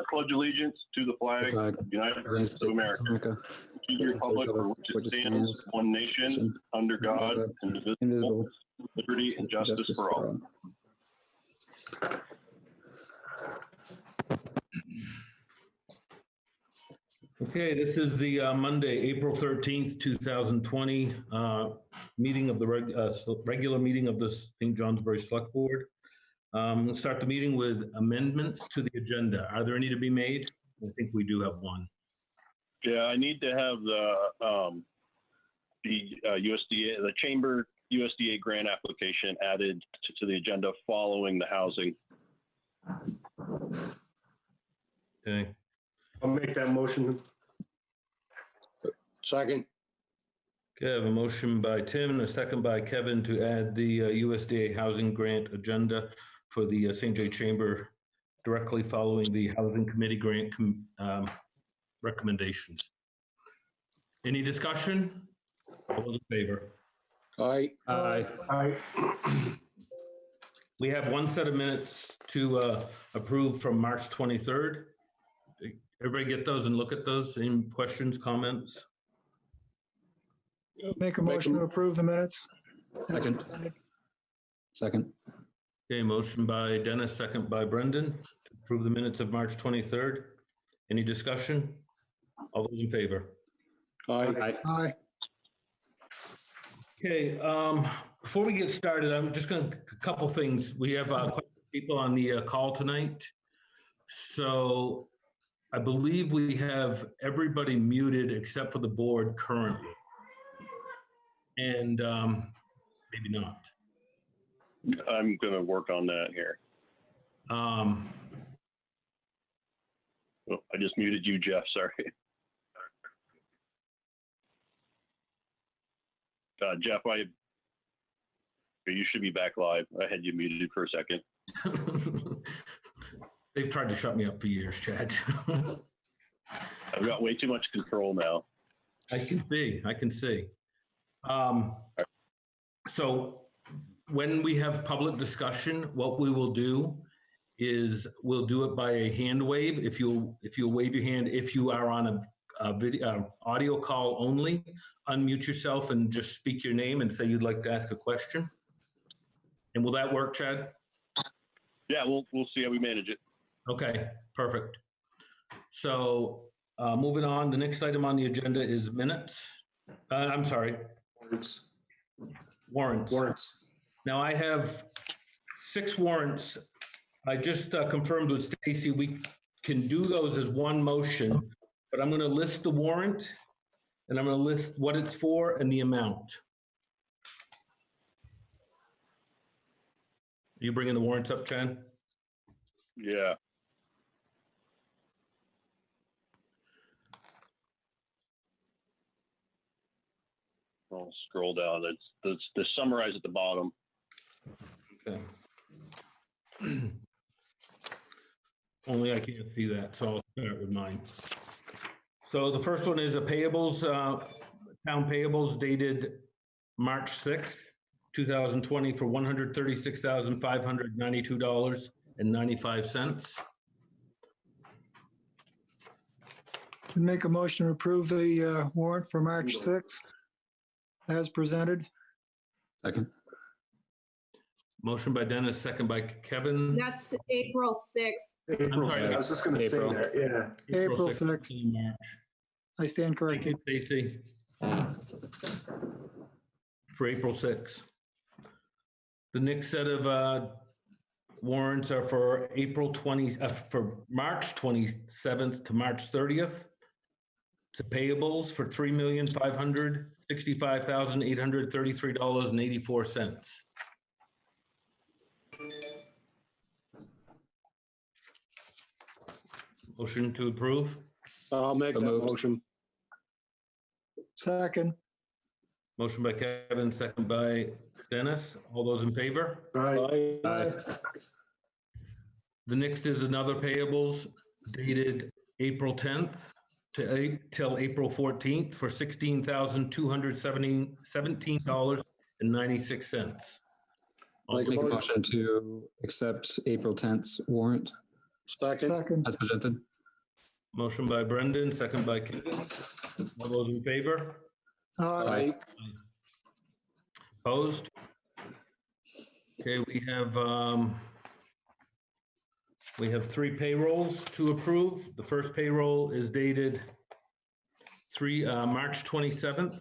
I pledge allegiance to the flag of the United States of America, to the republic for which it stands, one nation, under God, indivisible, with liberty and justice for all. Okay, this is the Monday, April 13th, 2020 meeting of the regular meeting of the St. Johnsbury Select Board. We'll start the meeting with amendments to the agenda. Are there any to be made? I think we do have one. Yeah, I need to have the USDA, the Chamber USDA grant application added to the agenda following the housing. Okay. I'll make that motion. Second. Okay, I have a motion by Tim and a second by Kevin to add the USDA housing grant agenda for the St. J. Chamber directly following the Housing Committee grant recommendations. Any discussion? All those in favor? Aye. Aye. Aye. We have one set of minutes to approve from March 23rd. Everybody get those and look at those. Any questions, comments? Make a motion to approve the minutes. Second. Second. Okay, motion by Dennis, second by Brendan to approve the minutes of March 23rd. Any discussion? All those in favor? Aye. Aye. Okay, before we get started, I'm just going to, a couple things. We have quite a few people on the call tonight. So I believe we have everybody muted except for the board currently. And maybe not. I'm going to work on that here. Oh, I just muted you, Jeff. Sorry. Jeff, you should be back live. I had you muted for a second. They've tried to shut me up for years, Chad. I've got way too much control now. I can see. So when we have public discussion, what we will do is we'll do it by a hand wave. If you'll wave your hand, if you are on a video audio call only, unmute yourself and just speak your name and say you'd like to ask a question. And will that work, Chad? Yeah, we'll see how we manage it. Okay, perfect. So moving on, the next item on the agenda is minutes. I'm sorry. Warrants. Now I have 6 warrants. I just confirmed with Stacy, we can do those as one motion, but I'm going to list the warrant and I'm going to list what it's for and the amount. Are you bringing the warrants up, Chan? Yeah. I'll scroll down. It's the summarize at the bottom. Okay. Only I can't see that, so I'll start with mine. So the first one is a payables, town payables dated March 6th, 2020 for $136,592.95. Make a motion to approve the warrant for March 6th as presented. Second. Motion by Dennis, second by Kevin. That's April 6th. April I'm sorry, 6th. I was just going to say that, yeah. April 6th. I stand Thank corrected. you, Stacy. For April 6th. The next set of warrants are for for March 27th to March 30th. It's payables for $3,565,833.84. Motion to approve. I'll make that motion. Second. Motion by Kevin, second by Dennis. All those in favor? Aye. Aye. The next is another payables dated April 10th till April 14th for $16,217.96. Make a motion to accept April 10th's warrant. Second. Second. As presented. Motion by Brendan, second by Kevin. All those in favor? Aye. Opposed? Okay, we have 3 payrolls to approve. The first payroll is dated March 27th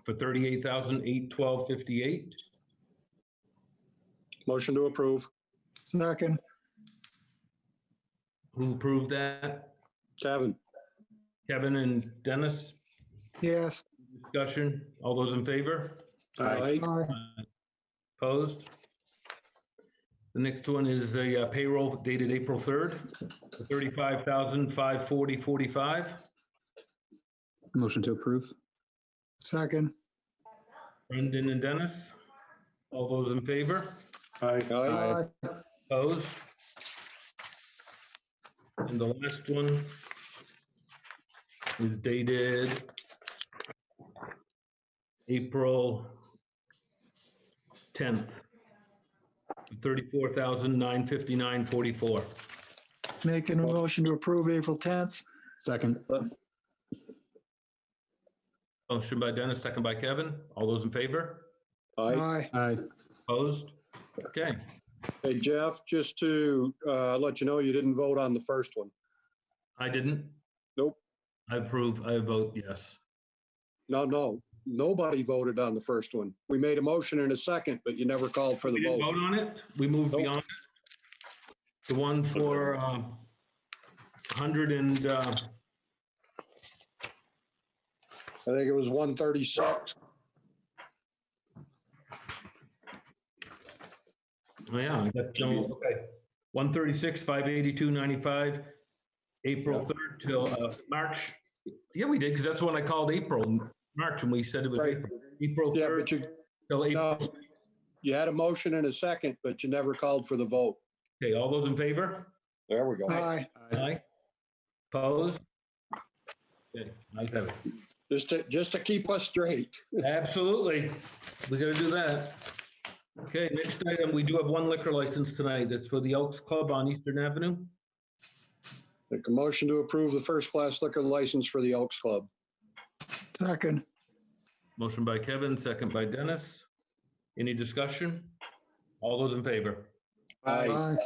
for $38,812.58. Motion to approve. Second. Who approved that? Kevin. Kevin and Dennis? Yes. Discussion? All those in favor? Aye. Aye. Opposed? The next one is a payroll dated April 3rd for $35,540.45. Motion to approve. Second. Brendan and Dennis? All those in favor? Aye. Aye. Opposed? And the last one is dated April 10th, $34,959.44. Making a motion to approve April 10th. Second. Motion by Dennis, second by Kevin. All those in favor? Aye. Aye. Opposed? Okay. Hey, Jeff, just to let you know, you didn't vote on the first one. I didn't. Nope. I approve. I vote yes. No. Nobody voted on the first one. We made a motion in a second, but you never called for the We didn't vote. vote on it. We moved Nope. beyond it. The one for 100 and I think it was 136. oh yeah, I got no, okay. 136, 582.95, April 3rd till March. Yeah, we did, because that's when I called March, and we said it was Right. April Yeah, 3rd but till April. no, you had a motion in a second, but you never called for the vote. Okay, all those in favor? There we go. Aye. Aye. Opposed? Okay, ayes have it. Just to keep us straight. Absolutely. We gotta do that. Okay, next item, we do have one liquor license tonight. That's for the Elks Club on Eastern Avenue. Make a motion to approve the first-class liquor license for the Elks Club. Second. Motion by Kevin, second by Dennis. Any discussion? All those in favor? Aye. Aye.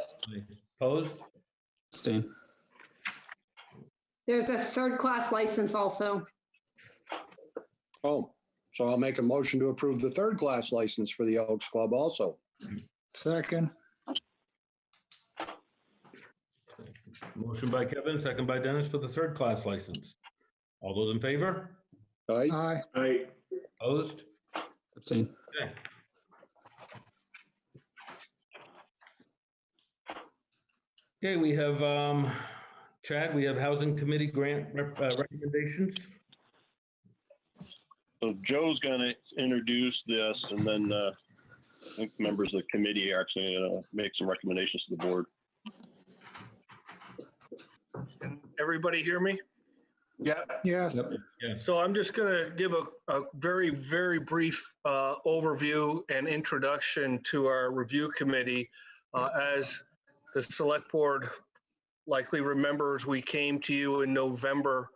Opposed? Abstain. There's a third-class license also. Oh, so I'll make a motion to approve the third-class license for the Elks Club also. Second. Motion by Kevin, second by Dennis for the third class license. All those in favor? Aye. Aye. Aye. Opposed? Abstain. Okay. Okay, we have, Chad, we have Housing Committee grant recommendations. So Joe's gonna introduce this, and then I think members of the committee are actually gonna make some recommendations to the board. Can everybody hear me? Yeah. Yes. So I'm just going to give a very, very brief overview and introduction to our review committee. As the select board likely remembers, we came to you in November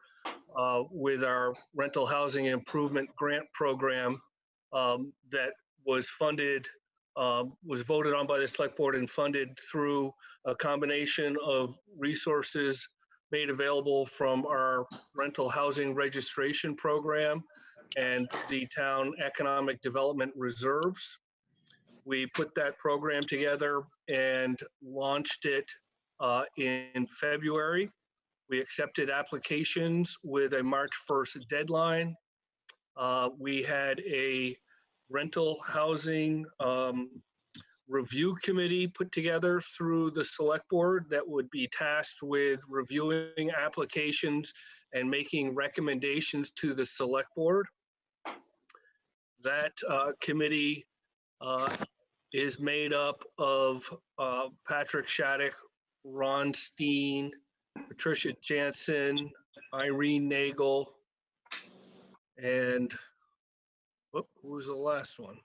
with our rental housing improvement grant program that was funded, was voted on by the select board and funded through a combination of resources made available from our rental housing registration program and the town economic development reserves. We put that program together and launched it in February. We accepted applications with a March 1st deadline. We had a rental housing review committee put together through the select board that would be tasked with reviewing applications and making recommendations to the select board. That committee is made up of Patrick Shattuck, Ron Steen, Patricia Jansen, Irene Nagel, and who was the last one?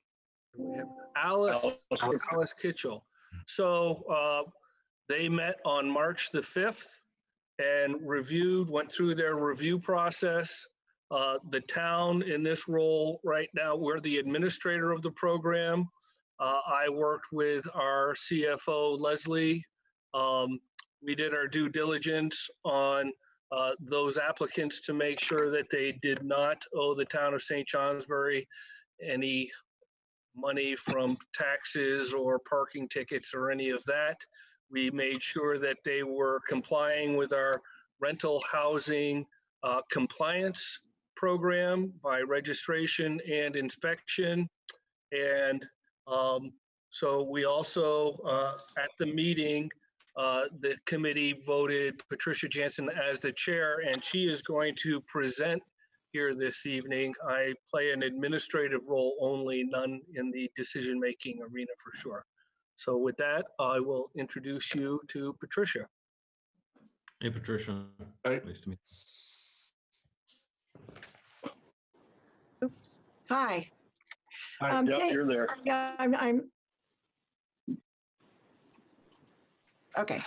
We have Alice Kitchell. So They met on March the 5th and went through their review process. The town in this role right now, we're the administrator of the program. I worked with our CFO, Leslie. We did our due diligence on those applicants to make sure that they did not owe the town of St. Johnsbury any money from taxes or parking tickets or any of that. We made sure that they were complying with our rental housing compliance program by registration and inspection. And so we also, at the meeting, the committee voted Patricia Jansen as the chair, and she is going to present here this evening. I play an administrative role only, none in the decision-making arena for sure. So with that, I will introduce you to Patricia. Hey, Patricia. Hi. Nice to meet Hi. Hi. Yep, you're there. Yeah, I'm okay.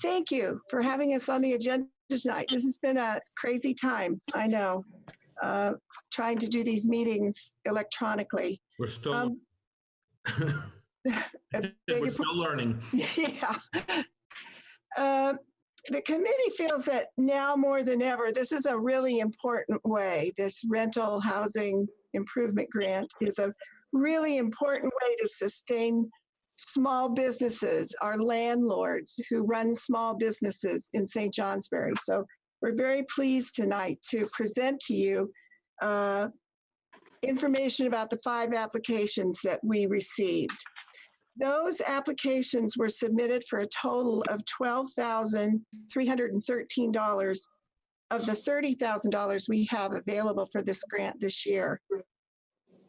Thank you for having us on the agenda tonight. This has been a crazy time, I know, trying to do these meetings electronically. We're still, we're still learning. Yeah. The committee feels that now more than ever, this is a really important way. This rental housing improvement grant is a really important way to sustain small businesses, our landlords who run small businesses in St. Johnsbury. So we're very pleased tonight to present to you information about the 5 applications that we received. Those applications were submitted for a total of $12,313 of the $30,000 we have available for this grant this year.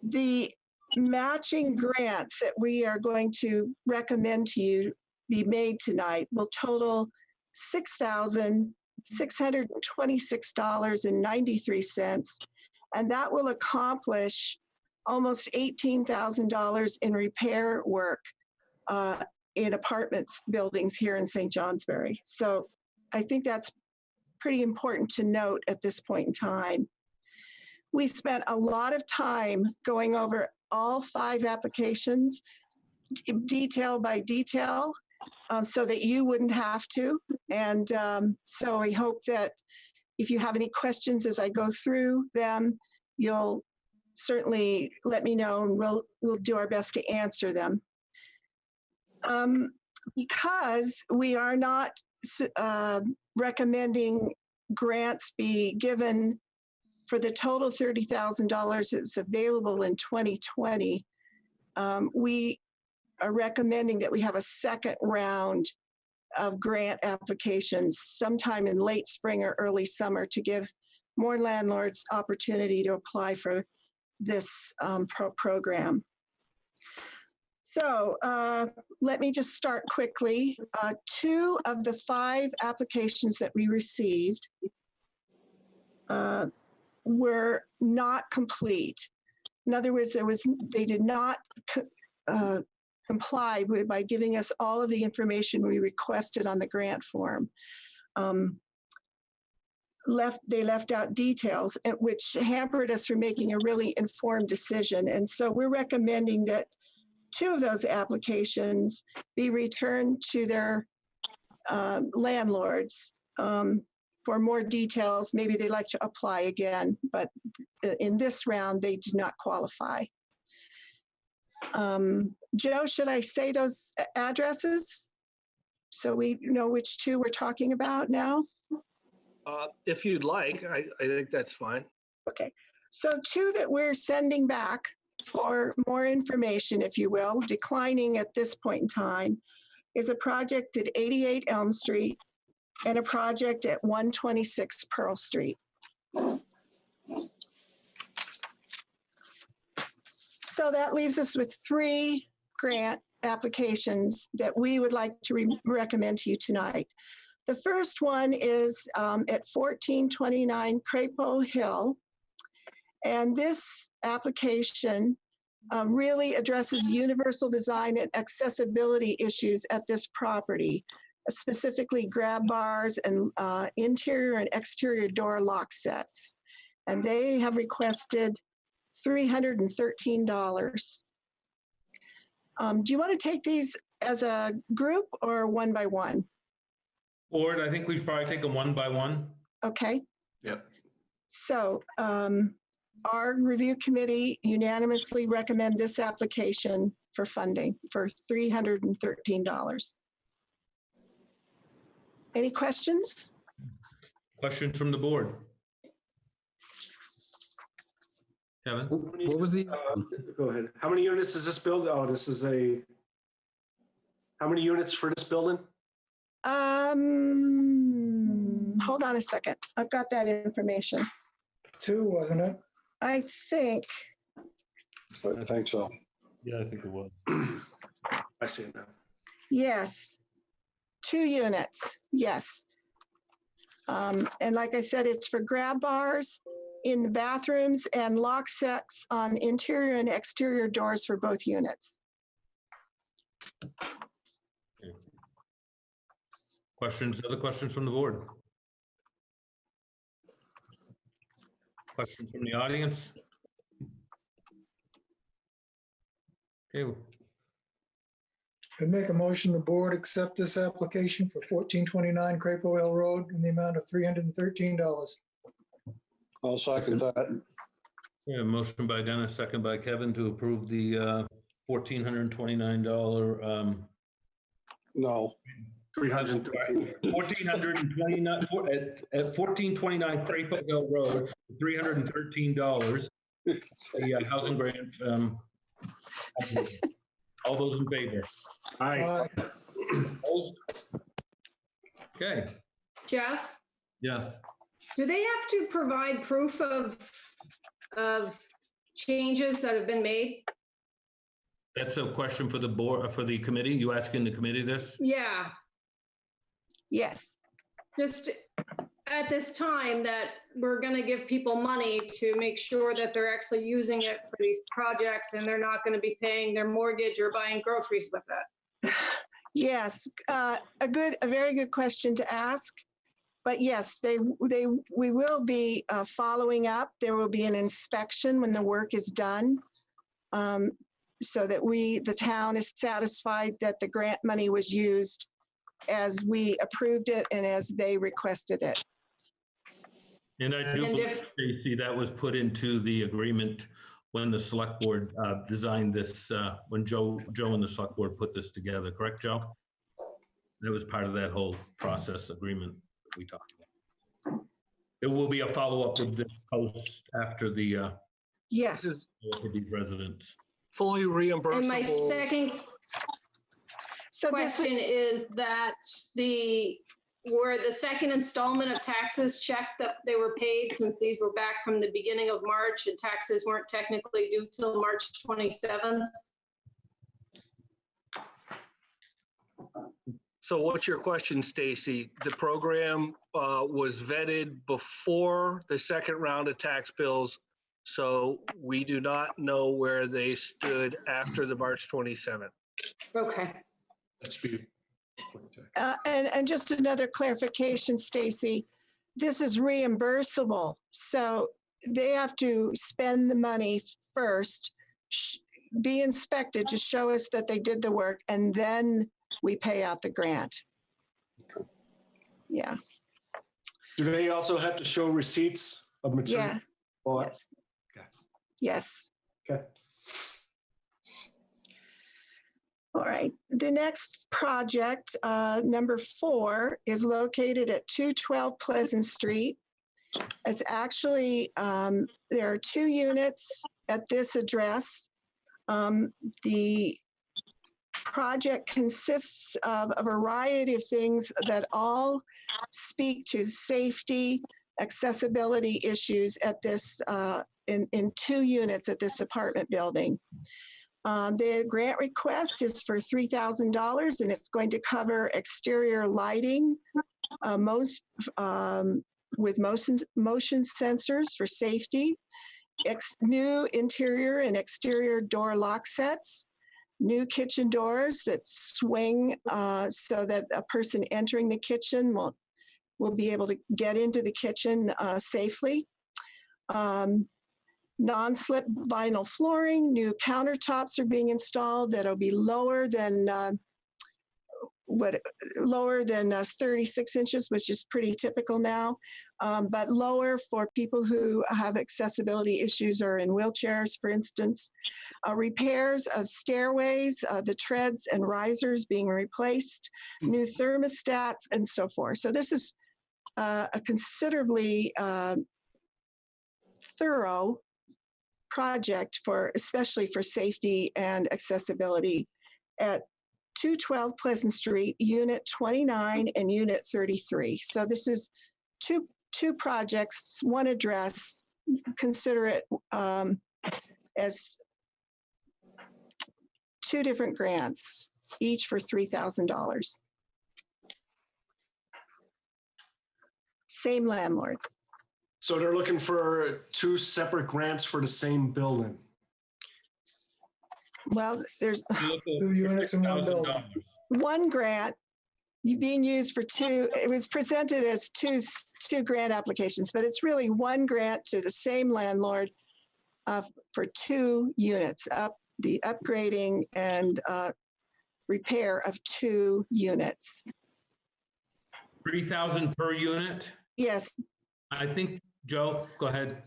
The matching grants that we are going to recommend to you be made tonight will total $6,626.93, and that will accomplish almost $18,000 in repair work in apartments buildings here in St. Johnsbury. So I think that's pretty important to note at this point in time. We spent a lot of time going over all 5 applications, detail by detail, so that you wouldn't have to. And so I hope that if you have any questions as I go through them, you'll certainly let me know, and we'll do our best to answer them. Because we are not recommending grants be given for the total $30,000 that's available in 2020, we are recommending that we have a second round of grant applications sometime in late spring or early summer to give more landlords opportunity to apply for this program. So let me just start quickly. 2 of the 5 applications that we received were not complete. In other words, they did not comply by giving us all of the information we requested on the grant form. They left out details, which hampered us from making a really informed decision. And so we're recommending that 2 of those applications be returned to their landlords for more details. Maybe they'd like to apply again, but in this round, they did not qualify. Joe, should I say those addresses so we know which 2 we're talking about now? If you'd like, I think that's fine. Okay, so 2 that we're sending back for more information, if you will, declining at this point in time, is a project at 88 Elm Street and a project at 126 Pearl Street. So that leaves us with 3 grant applications that we would like to recommend to you tonight. The first one is at 1429 Crapo Hill. And this application really addresses universal design and accessibility issues at this property, specifically grab bars and interior and exterior door lock sets. And they have requested $313. Do you want to take these as a group or one by one? Board, I think we should probably take them one by one. Okay. Yep. So our review committee unanimously recommend this application for funding for $313. Any questions? Questions from the board? Kevin? What was the, Go ahead. How many units is this build? Oh, this is how many units for this building? Hold on a second. I've got that information. 2, wasn't it? I think, I think so. Yeah, I think it was. I see it now. yes, 2 units, yes. And like I said, it's for grab bars in the bathrooms and lock sets on interior and exterior doors for both units. Questions, other questions from the board? Questions from the audience? Okay, I'd make a motion the board accept this application for 1429 Crapo Hill Road in the amount of $313. I'll second that. yeah, motion by Dennis, second by Kevin to approve the $1,429 No, 313. 1,429 at 1429 Crapo Hill Road, $313. The housing grant. All those in favor? Aye. Opposed? Okay. Jeff, Yes. do they have to provide proof of changes that have been made? That's a question for the board, for the committee. You asking the committee this? Yeah, Yes, just at this time that we're going to give people money to make sure that they're actually using it for these projects and they're not going to be paying their mortgage or buying groceries with it. yes. A very good question to ask. But yes, we will be following up. There will be an inspection when the work is done, so that the town is satisfied that the grant money was used as we approved it and as they requested it. And I do And believe, if- Stacy, that was put into the agreement when the select board designed this, when Joe and the select board put this together, correct, Joe? That was part of that whole process agreement we talked about. There will be a follow-up with this post after the, Yes. for these residents. Fully And my reimbursable. second So this, question is that were the second installment of taxes checked that they were paid, since these were back from the beginning of March and taxes weren't technically due till March 27th? So what's your question, Stacy? The program was vetted before the second round of tax bills, so we do not know where they stood after the March 27th. Okay. and just another clarification, Stacy, this is reimbursable. So they have to spend the money first, be inspected to show us that they did the work, and then we pay out the grant. Yeah. Do they also have to show receipts of material? Yeah. bought? Yes. Okay. Yes. Okay. All right. The next project, number 4, is located at 212 Pleasant Street. It's actually, there are 2 units at this address. The project consists of a variety of things that all speak to safety, accessibility issues at this, in 2 units at this apartment building. The grant request is for $3,000, and it's going to cover exterior lighting, with motion sensors for safety, New interior and exterior door lock sets, new kitchen doors that swing so that a person entering the kitchen will be able to get into the kitchen safely. Non-slip vinyl flooring, new countertops are being installed that'll be lower than 36 inches, which is pretty typical now, but lower for people who have accessibility issues or in wheelchairs, for instance. Repairs of stairways, the treads and risers being replaced, new thermostats, and so forth. So this is a considerably thorough project especially for safety and accessibility at 212 Pleasant Street, Unit 29 and Unit 33. So this is two projects, one address. Consider it as two different grants, each for $3,000. Same landlord. So they're looking for two separate grants for the same building. Well, there's 2 units in one building. one grant being used for two. It was presented as two grant applications, but it's really one grant to the same landlord for 2 units, the upgrading and repair of 2 units. 3,000 per unit? Yes. I think, Joe, go ahead.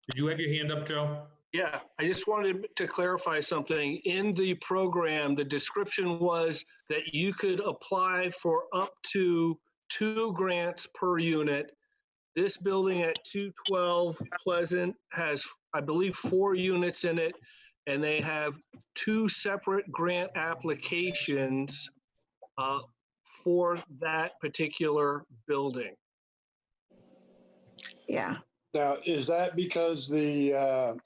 Did you have your hand up, Joe? Yeah, I just wanted to clarify something. In the program, the description was that you could apply for up to 2 grants per unit. This building at 212 Pleasant has, I believe, 4 units in it, and they have 2 separate grant applications for that particular building. Yeah. Now, is that because the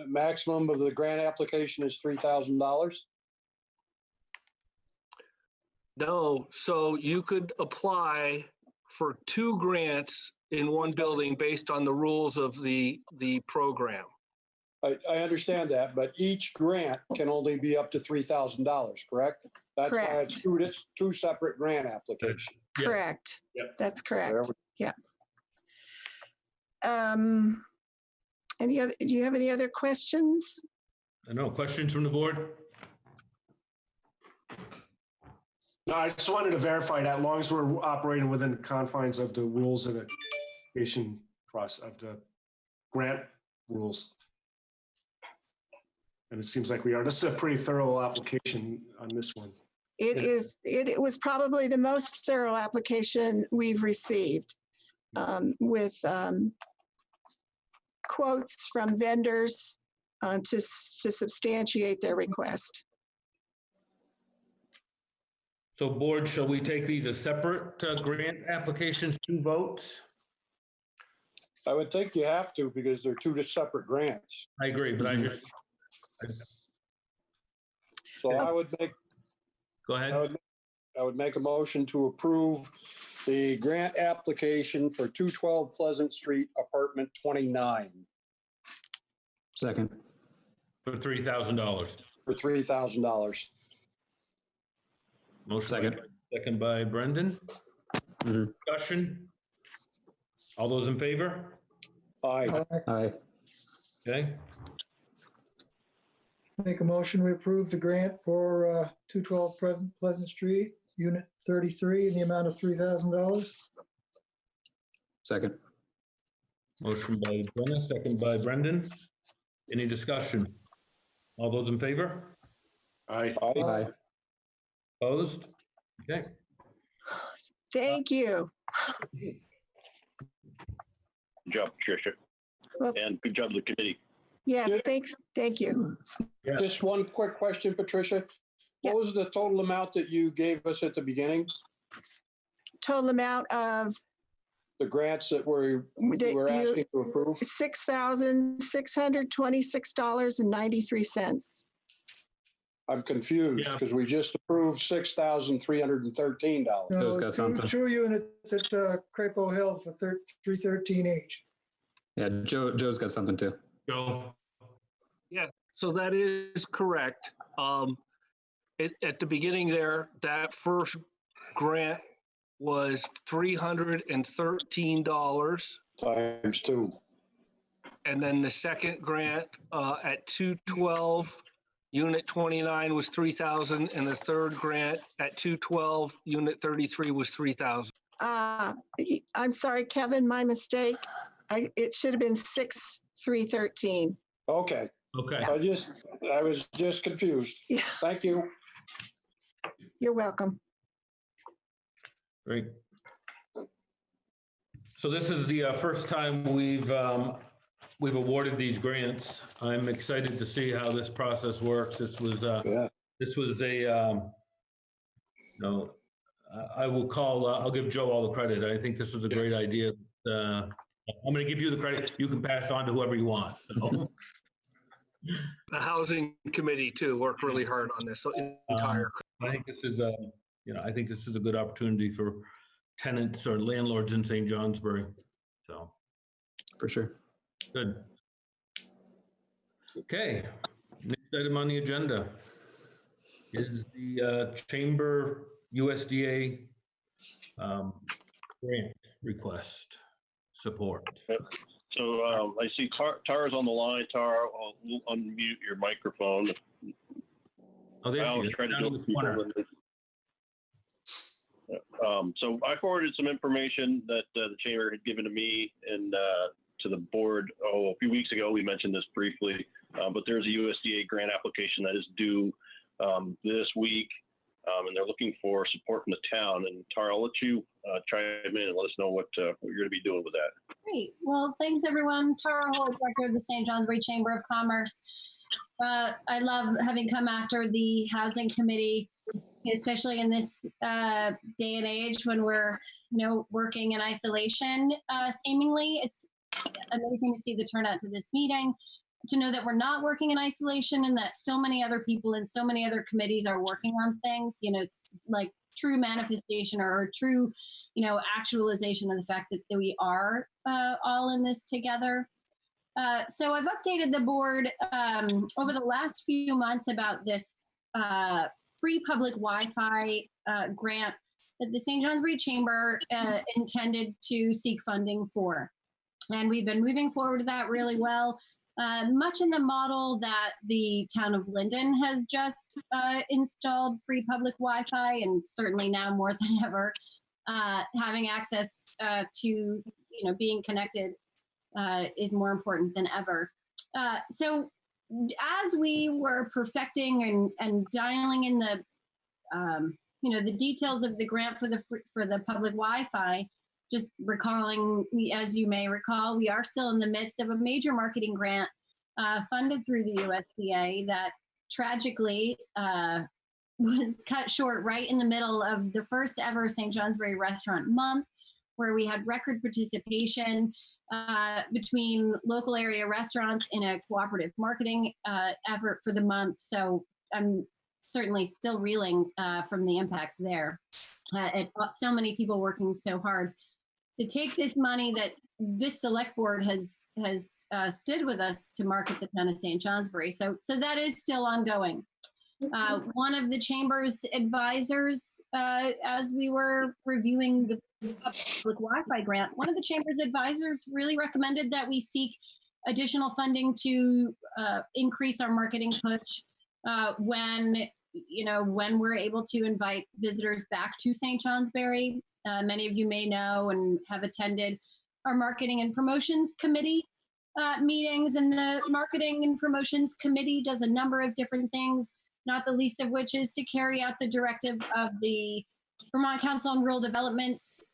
maximum of the grant application is $3,000? No, so you could apply for 2 grants in one building based on the rules of the program. I understand that, but each grant can only be up to $3,000, correct? That's why it's two separate grant applications. Correct. Yep. That's correct. Yeah. Do you have any other questions? No, questions from the board? No, I just wanted to verify that as long as we're operating within the confines of the rules of the application process, of the grant rules. And it seems like we are. This is a pretty thorough application on this one. It is. It was probably the most thorough application we've received, with quotes from vendors to substantiate their request. So board, shall we take these as separate grant applications, 2 votes? I would think you have to because they're 2 separate grants. I agree, but I just. So I would make. Go ahead. I would make a motion to approve the grant application for 212 Pleasant Street, apartment 29. Second. For $3,000. For $3,000. Motion Second. Second by Brendan. Discussion? All those in favor? Aye. Aye. Okay. Make a motion, we approve the grant for 212 Pleasant Street, Unit 33, in the amount of $3,000. Second. Motion by Dennis, second by Brendan. Any discussion? All those in favor? Aye. Aye. Opposed? Okay. Thank you. Good job, Patricia. Well, And good job to the committee. yeah, thanks. Thank you. Just one quick question, Patricia. Yeah. What was the total amount that you gave us at the beginning? Total amount of The grants that we're asking to approve? $6,626.93. I'm confused because we just approved $6,313. No, it's 2 units at Crapo Hill for $313 each. Yeah, Joe's got something too. Joe? Yeah, so that is correct. At the beginning there, that first grant was $313. Times two. And then the second grant at 212, Unit 29 was 3,000, and the third grant at 212, Unit 33 was 3,000. I'm sorry, Kevin, my mistake. It should have been 6,313. Okay, Okay. I was just confused. Yeah, Thank you. you're welcome. Great. So this is the first time we've awarded these grants. I'm excited to see how this process works. This was Yeah. I will call. I'll give Joe all the credit. I think this was a great idea. I'm going to give you the credit. You can pass on to whoever you want. So. The housing committee too worked really hard on this entire. I think this is I think this is a good opportunity for tenants or landlords in St. Johnsbury. So. For sure. Good. Okay, next item on the agenda is the Chamber USDA grant request support. So I see Tara's on the line. Tara, I'll unmute your microphone. Oh, there she is. Try to Down in the corner. So I forwarded some information that the chamber had given to me and to the board a few weeks ago. We mentioned this briefly, but there's a USDA grant application that is due this week, and they're looking for support from the town. And Tara, I'll let you chime in and let us know what you're going to be doing with that. Great. Well, thanks everyone. Tara Hall, Director of the St. Johnsbury Chamber of Commerce. I love having come after the Housing Committee, especially in this day and age when we're, working in isolation. Seemingly, it's amazing to see the turnout to this meeting, to know that we're not working in isolation and that so many other people and so many other committees are working on things. It's like true manifestation or true, actualization of the fact that we are all in this together. So I've updated the board over the last few months about this free public Wi-Fi grant that the St. Johnsbury Chamber intended to seek funding for. And we've been moving forward with that really well, much in the model that the town of Linden has just installed free public Wi-Fi, and certainly now more than ever, having access to, being connected is more important than ever. So as we were perfecting and dialing in the, the details of the grant for the public Wi-Fi, just recalling, as you may recall, we are still in the midst of a major marketing grant funded through the USDA that tragically was cut short right in the middle of the first ever St. Johnsbury Restaurant Month, where we had record participation between local area restaurants in a cooperative marketing effort for the month. So I'm certainly still reeling from the impacts there. So many people working so hard to take this money that this select board has stood with us to market the town of St. Johnsbury. So that is still ongoing. One of the chamber's advisors, as we were reviewing the public Wi-Fi grant, one of the chamber's advisors really recommended that we seek additional funding to increase our marketing push when we're able to invite visitors back to St. Johnsbury. Many of you may know and have attended our Marketing and Promotions Committee meetings, and the Marketing and Promotions Committee does a number of different things, not the least of which is to carry out the directive of the Vermont Council on Rural Development's,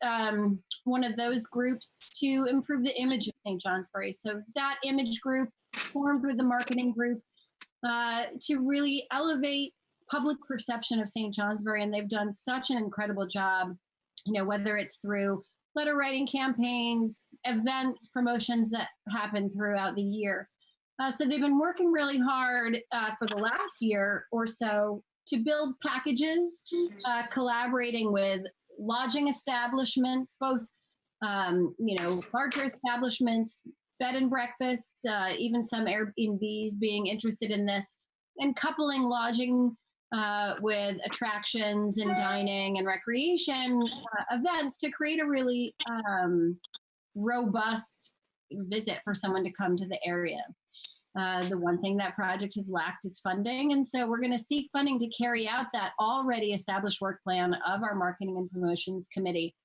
one of those groups, to improve the image of St. Johnsbury. So that image group formed with the marketing group to really elevate public perception of St. Johnsbury, and they've done such an incredible job, whether it's through letter writing campaigns, events, promotions that happen throughout the year. So they've been working really hard for the last year or so to build packages, collaborating with lodging establishments, both, larger establishments, bed and breakfasts, even some Airbnbs being interested in this, and coupling lodging with attractions and dining and recreation events to create a really robust visit for someone to come to the area. The one thing that project has lacked is funding, and so we're going to seek funding to carry out that already established work plan of our Marketing and Promotions Committee.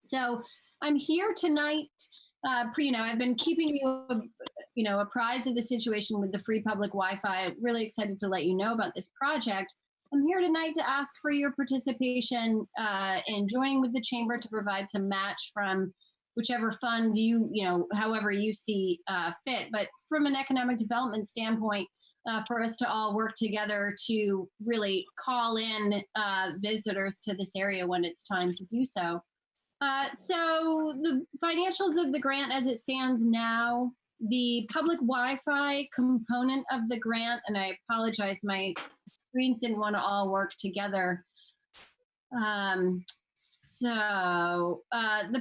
So I'm here tonight. I've been keeping you, apprised of the situation with the free public Wi-Fi. I'm really excited to let you know about this project. I'm here tonight to ask for your participation in joining with the chamber to provide some match from whichever fund however you see fit. But from an economic development standpoint, for us to all work together to really call in visitors to this area when it's time to do so. So the financials of the grant as it stands now, the public Wi-Fi component of the grant, and I apologize, my screens didn't want to all work together. The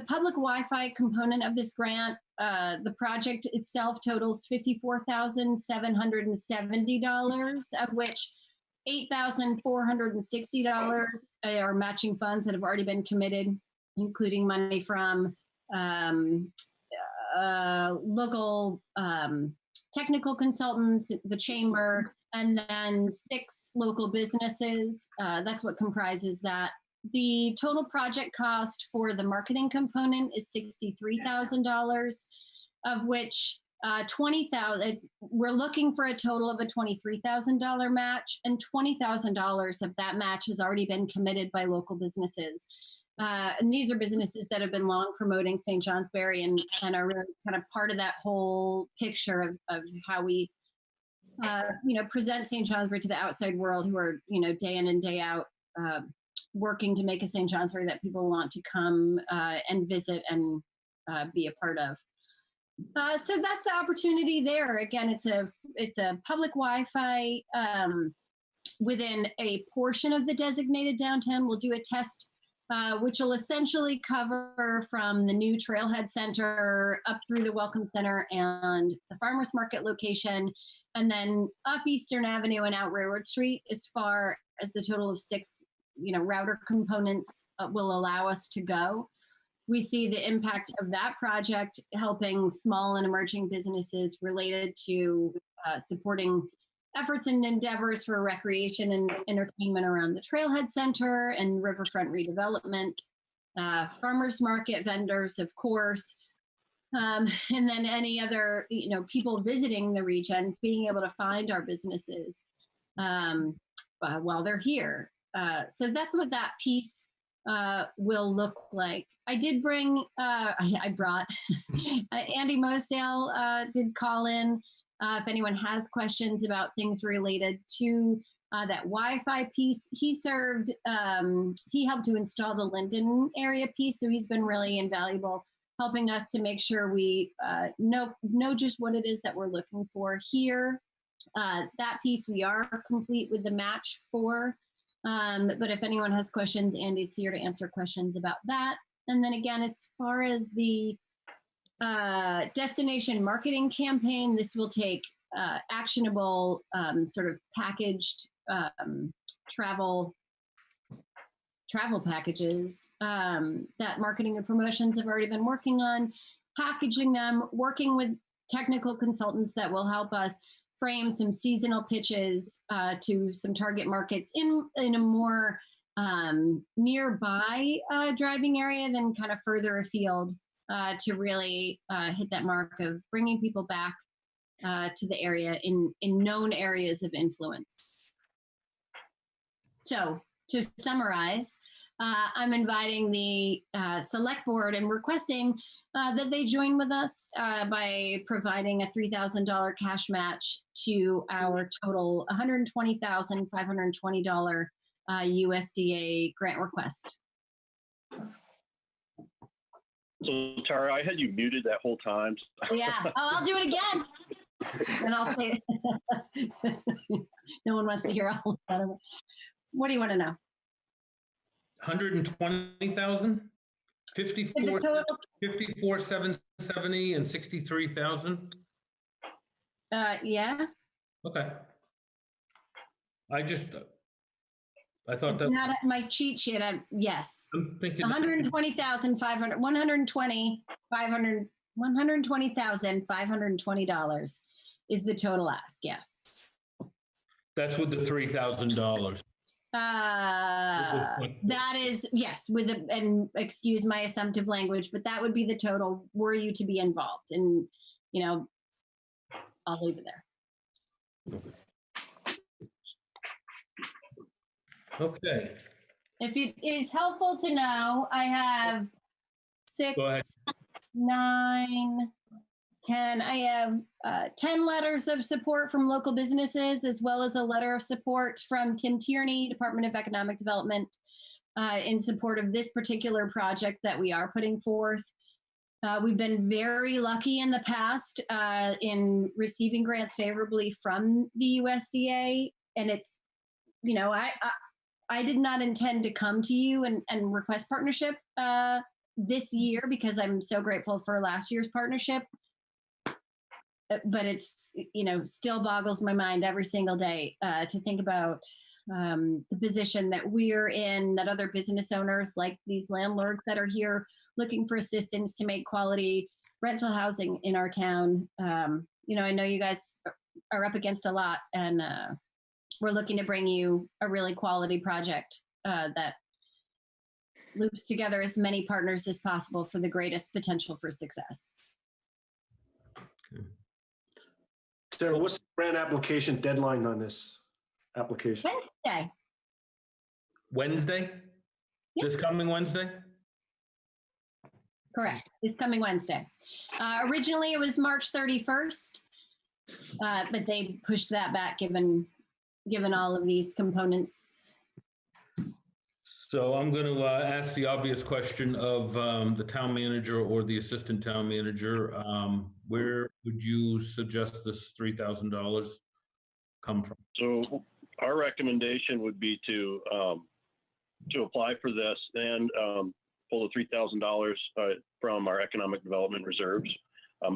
public Wi-Fi component of this grant, the project itself totals $54,770, of which $8,460 are matching funds that have already been committed, including money from local technical consultants, the chamber, and then 6 local businesses. That's what comprises that. The total project cost for the marketing component is $63,000, of which $20,000. We're looking for a total of a $23,000 match, and $20,000 of that match has already been committed by local businesses. And these are businesses that have been long promoting St. Johnsbury and are really kind of part of that whole picture of how we, present St. Johnsbury to the outside world, who are, day in and day out working to make a St. Johnsbury that people want to come and visit and be a part of. So that's the opportunity there. Again, it's a public Wi-Fi within a portion of the designated downtown. We'll do a test which will essentially cover from the new Trailhead Center up through the Welcome Center and the Farmers Market location, and then up Eastern Avenue and out Railroad Street, as far as the total of 6, router components will allow us to go. We see the impact of that project helping small and emerging businesses related to supporting efforts and endeavors for recreation and entertainment around the Trailhead Center and riverfront redevelopment, farmers market vendors, of course, and then any other, people visiting the region being able to find our businesses while they're here. So that's what that piece will look like. I did bring, I brought, Andy Mosdale did call in. If anyone has questions about things related to that Wi-Fi piece, he helped to install the Linden area piece, so he's been really invaluable, helping us to make sure we know just what it is that we're looking for here. That piece we are complete with the match for, but if anyone has questions, Andy's here to answer questions about that. And then again, as far as the destination marketing campaign, this will take actionable sort of packaged travel packages that Marketing and Promotions have already been working on, packaging them, working with technical consultants that will help us frame some seasonal pitches to some target markets in a more nearby driving area than kind of further afield, to really hit that mark of bringing people back to the area in known areas of influence. So to summarize, I'm inviting the select board and requesting that they join with us by providing a $3,000 cash match to our total $120,520 USDA grant request. So Tara, I had you muted that whole time. Yeah. Oh, I'll do it again. And I'll say, no one wants to hear all that. What do you want to know? 120,000? 54, total, 54,770 and 63,000. yeah. Okay. I thought that, Not at my cheat sheet. Yes. I'm thinking. 120,500, $120,520 is the total ask. Yes. That's with the $3,000. That is, yes, and excuse my assumptive language, but that would be the total were you to be involved. And, I'll leave it there. Okay. If it is helpful to know, I have 6, Go ahead. 9, 10. I have 10 letters of support from local businesses, as well as a letter of support from Tim Tierney, Department of Economic Development, in support of this particular project that we are putting forth. We've been very lucky in the past in receiving grants favorably from the USDA. And it's, I did not intend to come to you and request partnership this year because I'm so grateful for last year's partnership. But it's, still boggles my mind every single day to think about the position that we're in, that other business owners like these landlords that are here looking for assistance to make quality rental housing in our town. I know you guys are up against a lot, and we're looking to bring you a really quality project that loops together as many partners as possible for the greatest potential for success. Sarah, what's the grant application deadline on this application? Wednesday. Wednesday? Yes. This coming Wednesday? Correct. This coming Wednesday. Originally, it was March 31st, but they pushed that back given all of these components. So I'm going to ask the obvious question of the town manager or the assistant town manager. Where would you suggest this $3,000 come from? So our recommendation would be to apply for this and pull the $3,000 from our economic development reserves.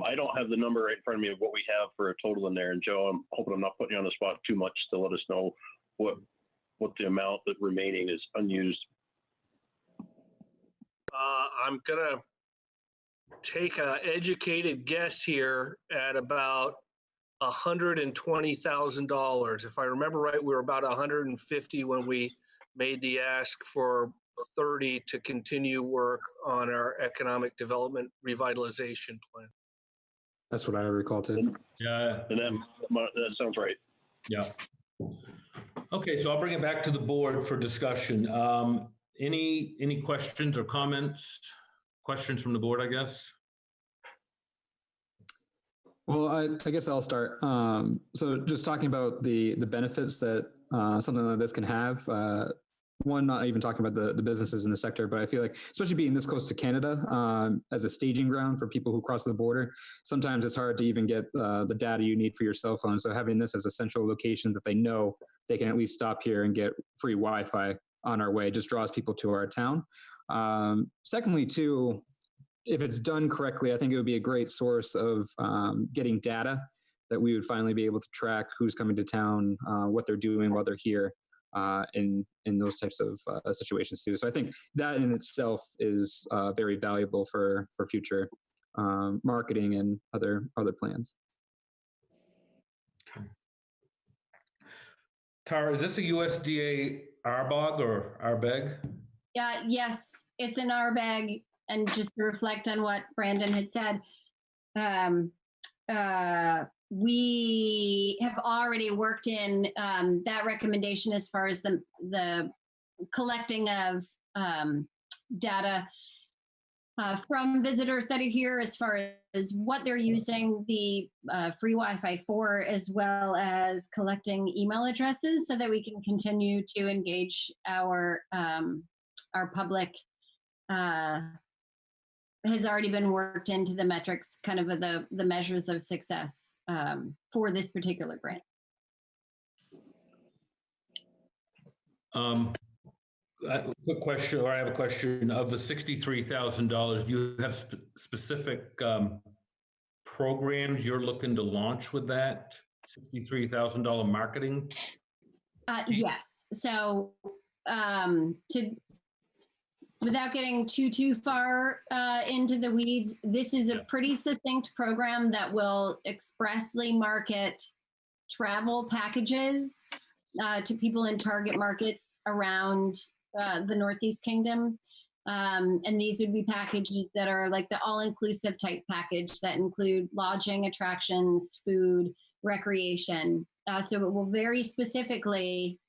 I don't have the number right in front of me of what we have for a total in there. And Joe, I'm hoping I'm not putting you on the spot too much to let us know what the amount that remaining is unused. I'm gonna take an educated guess here at about $120,000. If I remember right, we were about 150 when we made the ask for 30 to continue work on our economic development revitalization plan. That's what I recall too. Yeah. And that sounds right. Yeah. Okay, so I'll bring it back to the board for discussion. Any questions or comments? Questions from the board, I guess? Well, I guess I'll start. So just talking about the benefits that something like this can have. One, not even talking about the businesses in the sector, but I feel like, especially being this close to Canada, as a staging ground for people who cross the border, sometimes it's hard to even get the data you need for your cell phone. So having this as a central location that they know they can at least stop here and get free Wi-Fi on our way just draws people to our town. Secondly, too, if it's done correctly, I think it would be a great source of getting data that we would finally be able to track who's coming to town, what they're doing while they're here. In those types of situations too. So I think that in itself is very valuable for future marketing and other plans. Okay. Tara, is this a USDA RBOG or RBEG? Yeah, yes, it's an RBEG. And just to reflect on what Brandon had said, we have already worked in that recommendation as far as the collecting of data from visitors that are here, as far as what they're using the free Wi-Fi for, as well as collecting email addresses so that we can continue to engage our public. Has already been worked into the metrics, kind of the measures of success for this particular grant. Quick question, or I have a question. Of the $63,000, do you have specific programs you're looking to launch with that $63,000 marketing? Yes. So without getting too far into the weeds, this is a pretty succinct program that will expressly market travel packages to people in target markets around the Northeast Kingdom. And these would be packages that are like the all-inclusive type package that include lodging, attractions, food, recreation. So it will very specifically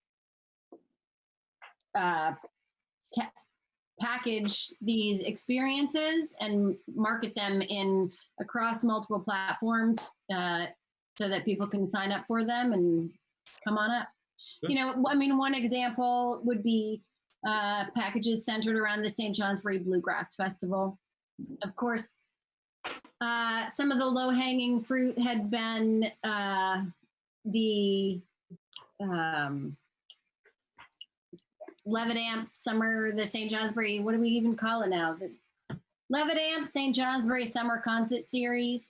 package these experiences and market them across multiple platforms so that people can sign up for them and come on up. You know, I mean, one example would be packages centered around the St. Johnsbury Bluegrass Festival. Of course, some of the low-hanging fruit had been the Levitamp Summer, the St. Johnsbury, what do we even call it now? The Levitamp St. Johnsbury Summer Concert Series.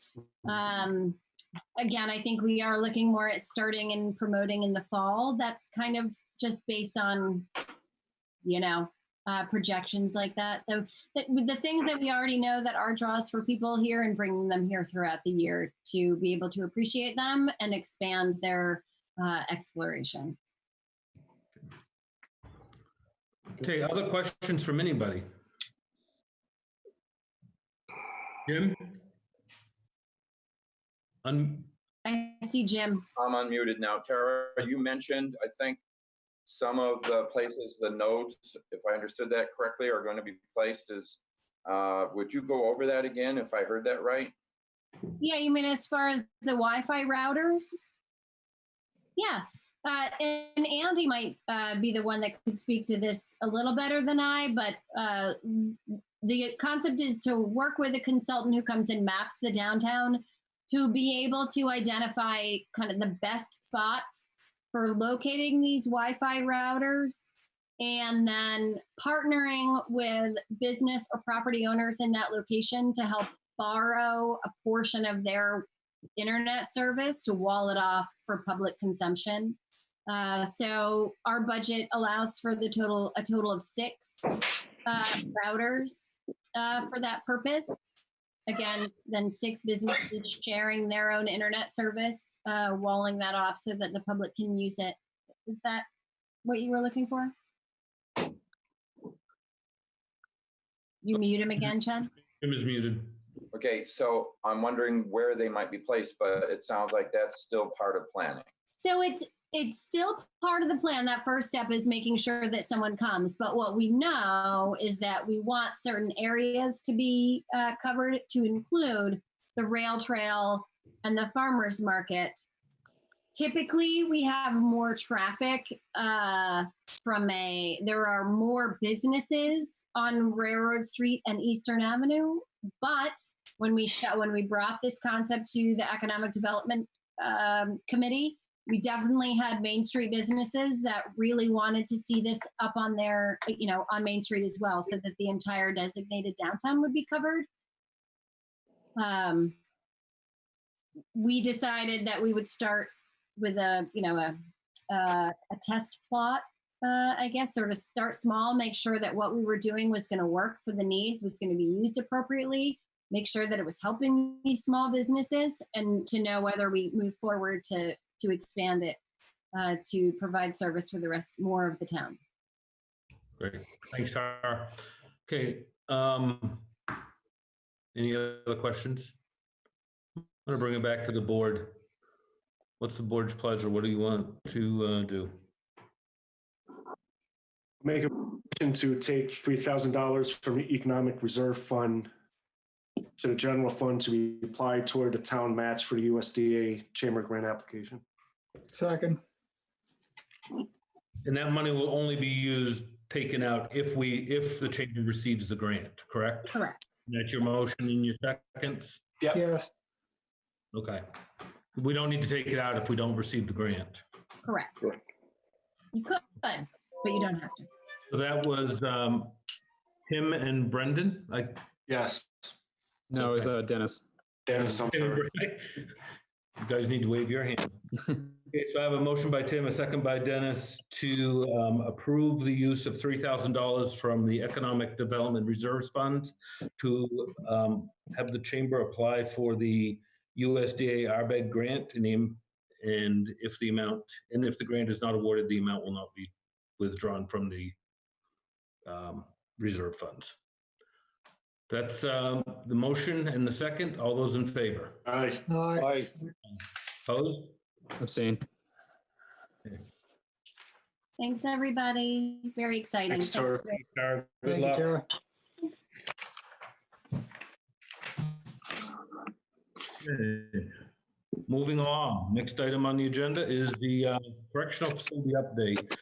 Again, I think we are looking more at starting and promoting in the fall. That's kind of just based on, you know, projections like that. So the things that we already know that are draws for people here and bringing them here throughout the year to be able to appreciate them and expand their exploration. Okay, other questions from anybody? Jim? I see Jim. I'm unmuted now. Tara, you mentioned, I think, some of the places, the nodes, if I understood that correctly, are going to be placed as, would you go over that again if I heard that right? Yeah, you mean as far as the Wi-Fi routers? Yeah. And Andy might be the one that could speak to this a little better than I, but the concept is to work with a consultant who comes and maps the downtown to be able to identify kind of the best spots for locating these Wi-Fi routers, and then partnering with business or property owners in that location to help borrow a portion of their internet service to wall it off for public consumption. So our budget allows for a total of 6 routers for that purpose. Again, then 6 businesses sharing their own internet service, walling that off so that the public can use it. Is that what you were looking for? You mute him again, Chen? Jim is muted. Okay, so I'm wondering where they might be placed, but it sounds like that's still part of planning. So it's still part of the plan. That first step is making sure that someone comes. But what we know is that we want certain areas to be covered, to include the rail trail and the farmers market. Typically, we have more traffic there are more businesses on Railroad Street and Eastern Avenue. But when we brought this concept to the Economic Development Committee, we definitely had Main Street businesses that really wanted to see this up on their, on Main Street as well, so that the entire designated downtown would be covered. We decided that we would start with a test plot, I guess, sort of start small, make sure that what we were doing was going to work for the needs, was going to be used appropriately, make sure that it was helping these small businesses, and to know whether we move forward to expand it to provide service for more of the town. Great, thanks, Tara. Okay, any other questions? I'm gonna bring it back to the board. What's the board's pleasure? What do you want to do? Make a motion to take $3,000 from the Economic Reserve Fund to the general fund to be applied toward the town match for the USDA Chamber grant application. Second. And that money will only be taken out if the chamber receives the grant, correct? Correct. That's your motion and your seconds? Yep. Yes. Okay. We don't need to take it out if we don't receive the grant. Correct. You could, but you don't have to. So that was Tim and Brendan. Yes. No, it was Dennis. Dennis, I'm sorry. You guys need to wave your hands. Okay, so I have a motion by Tim, a second by Dennis to approve the use of $3,000 from the Economic Development Reserves Fund to have the chamber apply for the USDA RBEG grant and if the grant is not awarded, the amount will not be withdrawn from the reserve funds. That's the motion and the second. All those in favor? Aye. Aye. Opposed? Abstain. Thanks, everybody. Very exciting. Thanks, Tara. Tara, good Thank you, luck. Tara. Thanks. Okay. Moving on, next item on the agenda is the correctional facility update.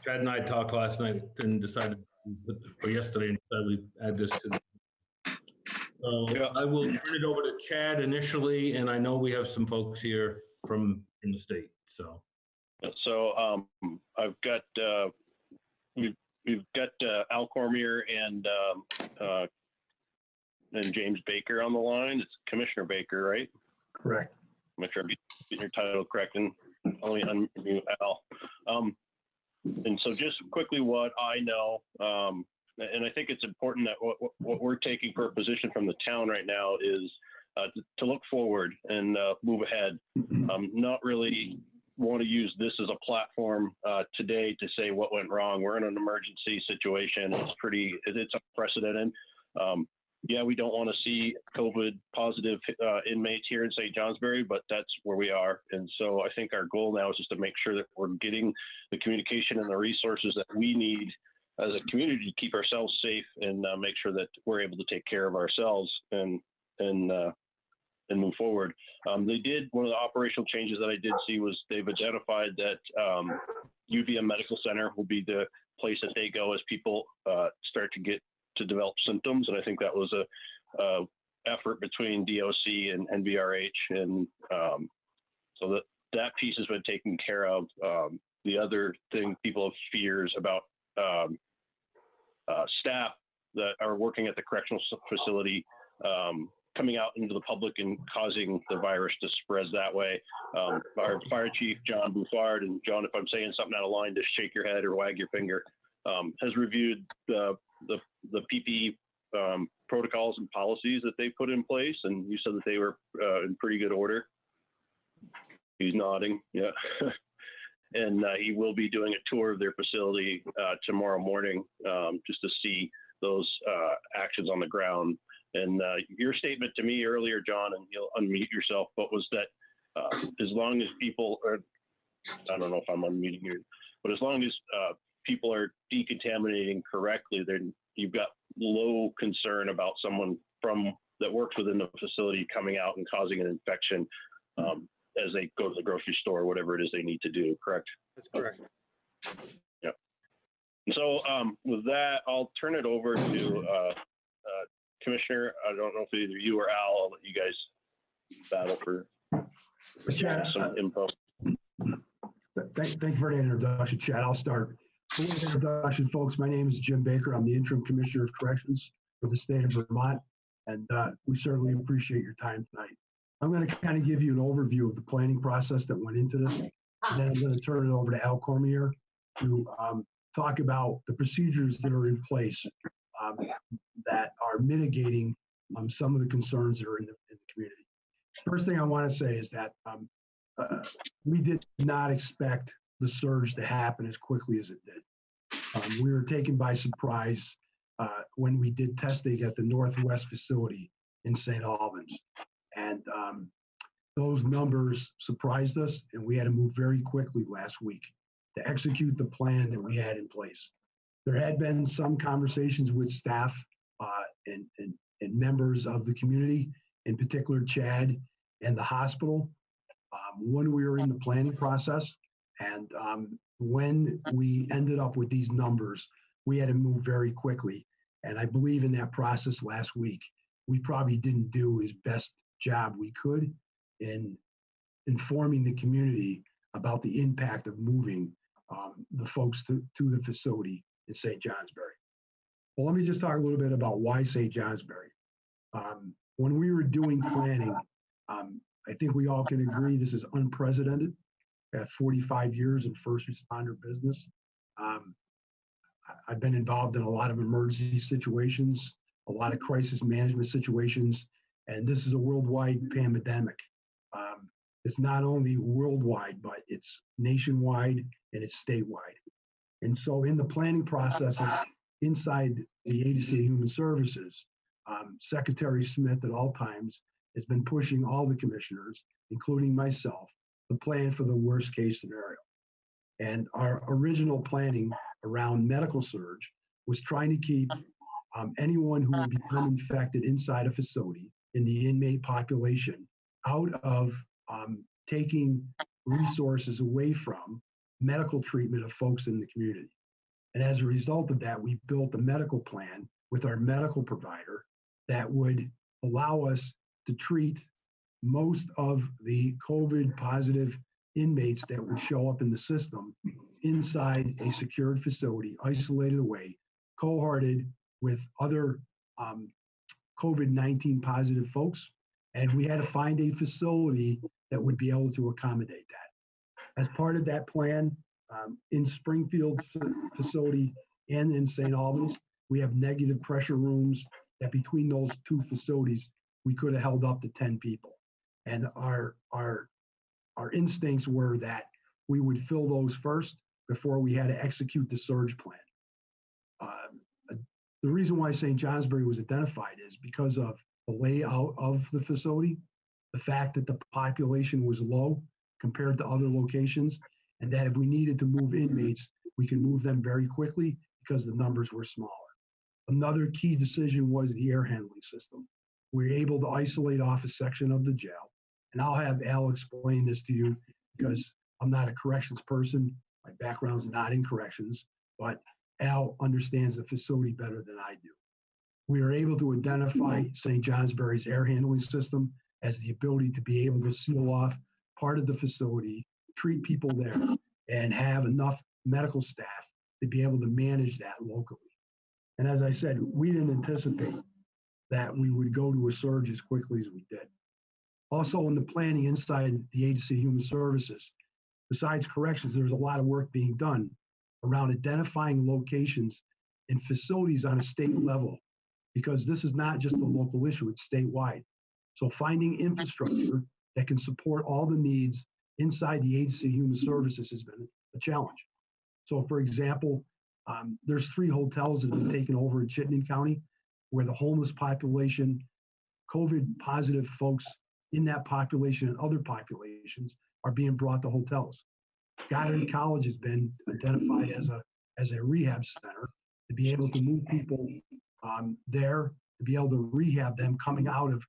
Chad and I talked last night and decided, or yesterday, and decided we'd add this to the. So Yeah. I will turn it over to Chad initially, and I know we have some folks here from in the state, so. So I've got we've got Al Cormier and James Baker on the line. It's Commissioner Baker, right? Correct. Make sure I'm getting your title correct and only unmute Al. And so just quickly what I know, and I think it's important that what we're taking for a position from the town right now is to look forward and move ahead. Not really want to use this as a platform today to say what went wrong. We're in an emergency situation. It's unprecedented. Yeah, we don't want to see COVID positive inmates here in St. Johnsbury, but that's where we are. And so I think our goal now is just to make sure that we're getting the communication and the resources that we need as a community to keep ourselves safe and make sure that we're able to take care of ourselves and move forward. One of the operational changes that I did see was they've identified that UVM Medical Center will be the place that they go as people start to develop symptoms. And I think that was a effort between DOC and NVRH. And so that piece has been taken care of. The other thing, people have fears about staff that are working at the correctional facility coming out into the public and causing the virus to spread that way. Our fire chief, John Bouffard, and John, if I'm saying something out of line, just shake your head or wag your finger, has reviewed the PPE protocols and policies that they put in place. And you said that they were in pretty good order. He's nodding, yeah. And he will be doing a tour of their facility tomorrow morning just to see those actions on the ground. And your statement to me earlier, John, and you'll unmute yourself, but was that as long as people are, I don't know if I'm unmuting you, but as long as people are decontaminating correctly, then you've got low concern about someone that works within the facility coming out and causing an infection as they go to the grocery store, or whatever it is they need to do, correct? That's correct. Yeah. So with that, I'll turn it over to Commissioner. I don't know if either you or Al, I'll let you guys battle for some info. Thank you for the introduction, Chad. I'll start. For the introduction, folks, my name is Jim Baker. I'm the Interim Commissioner of Corrections for the state of Vermont, and we certainly appreciate your time tonight. I'm going to kind of give you an overview of the planning process that went into this, and then I'm going to turn it over to Al Cormier to talk about the procedures that are in place that are mitigating some of the concerns that are in the community. First thing I want to say is that we did not expect the surge to happen as quickly as it did. We were taken by surprise when we did testing at the Northwest facility in St. Albans. And those numbers surprised us, and we had to move very quickly last week to execute the plan that we had in place. There had been some conversations with staff and members of the community, in particular Chad and the hospital, when we were in the planning process. And when we ended up with these numbers, we had to move very quickly. And I believe in that process last week, we probably didn't do as best job we could in informing the community about the impact of moving the folks to the facility in St. Johnsbury. Well, let me just talk a little bit about why St. Johnsbury. When we were doing planning, I think we all can agree this is unprecedented. At 45 years in first responder business, I've been involved in a lot of emergency situations, a lot of crisis management situations, and this is a worldwide pandemic. It's not only worldwide, but it's nationwide and it's statewide. And so in the planning processes inside the Agency of Human Services, Secretary Smith at all times has been pushing all the commissioners, including myself, to plan for the worst case scenario. And our original planning around medical surge was trying to keep anyone who would become infected inside a facility in the inmate population out of taking resources away from medical treatment of folks in the community. And as a result of that, we built a medical plan with our medical provider that would allow us to treat most of the COVID positive inmates that would show up in the system inside a secured facility, isolated away, cohorted with other COVID-19 positive folks. And we had to find a facility that would be able to accommodate that. As part of that plan, in Springfield facility and in St. Albans, we have negative pressure rooms that between those two facilities, we could have held up to 10 people. And our instincts were that we would fill those first before we had to execute the surge plan. The reason why St. Johnsbury was identified is because of the layout of the facility, the fact that the population was low compared to other locations, and that if we needed to move inmates, we can move them very quickly because the numbers were smaller. Another key decision was the air handling system. We were able to isolate off a section of the jail, and I'll have Al explain this to you because I'm not a corrections person. My background's not in corrections, but Al understands the facility better than I do. We were able to identify St. Johnsbury's air handling system as the ability to be able to seal off part of the facility, treat people there, and have enough medical staff to be able to manage that locally. And as I said, we didn't anticipate that we would go to a surge as quickly as we did. Also in the planning inside the Agency of Human Services, besides corrections, there's a lot of work being done around identifying locations and facilities on a state level, because this is not just a local issue, it's statewide. So finding infrastructure that can support all the needs inside the Agency of Human Services has been a challenge. So for example, there's 3 hotels that have been taken over in Chittenden County where the homeless population, COVID positive folks in that population and other populations are being brought to hotels. Goddard College has been identified as a rehab center to be able to move people there, to be able to rehab them coming out of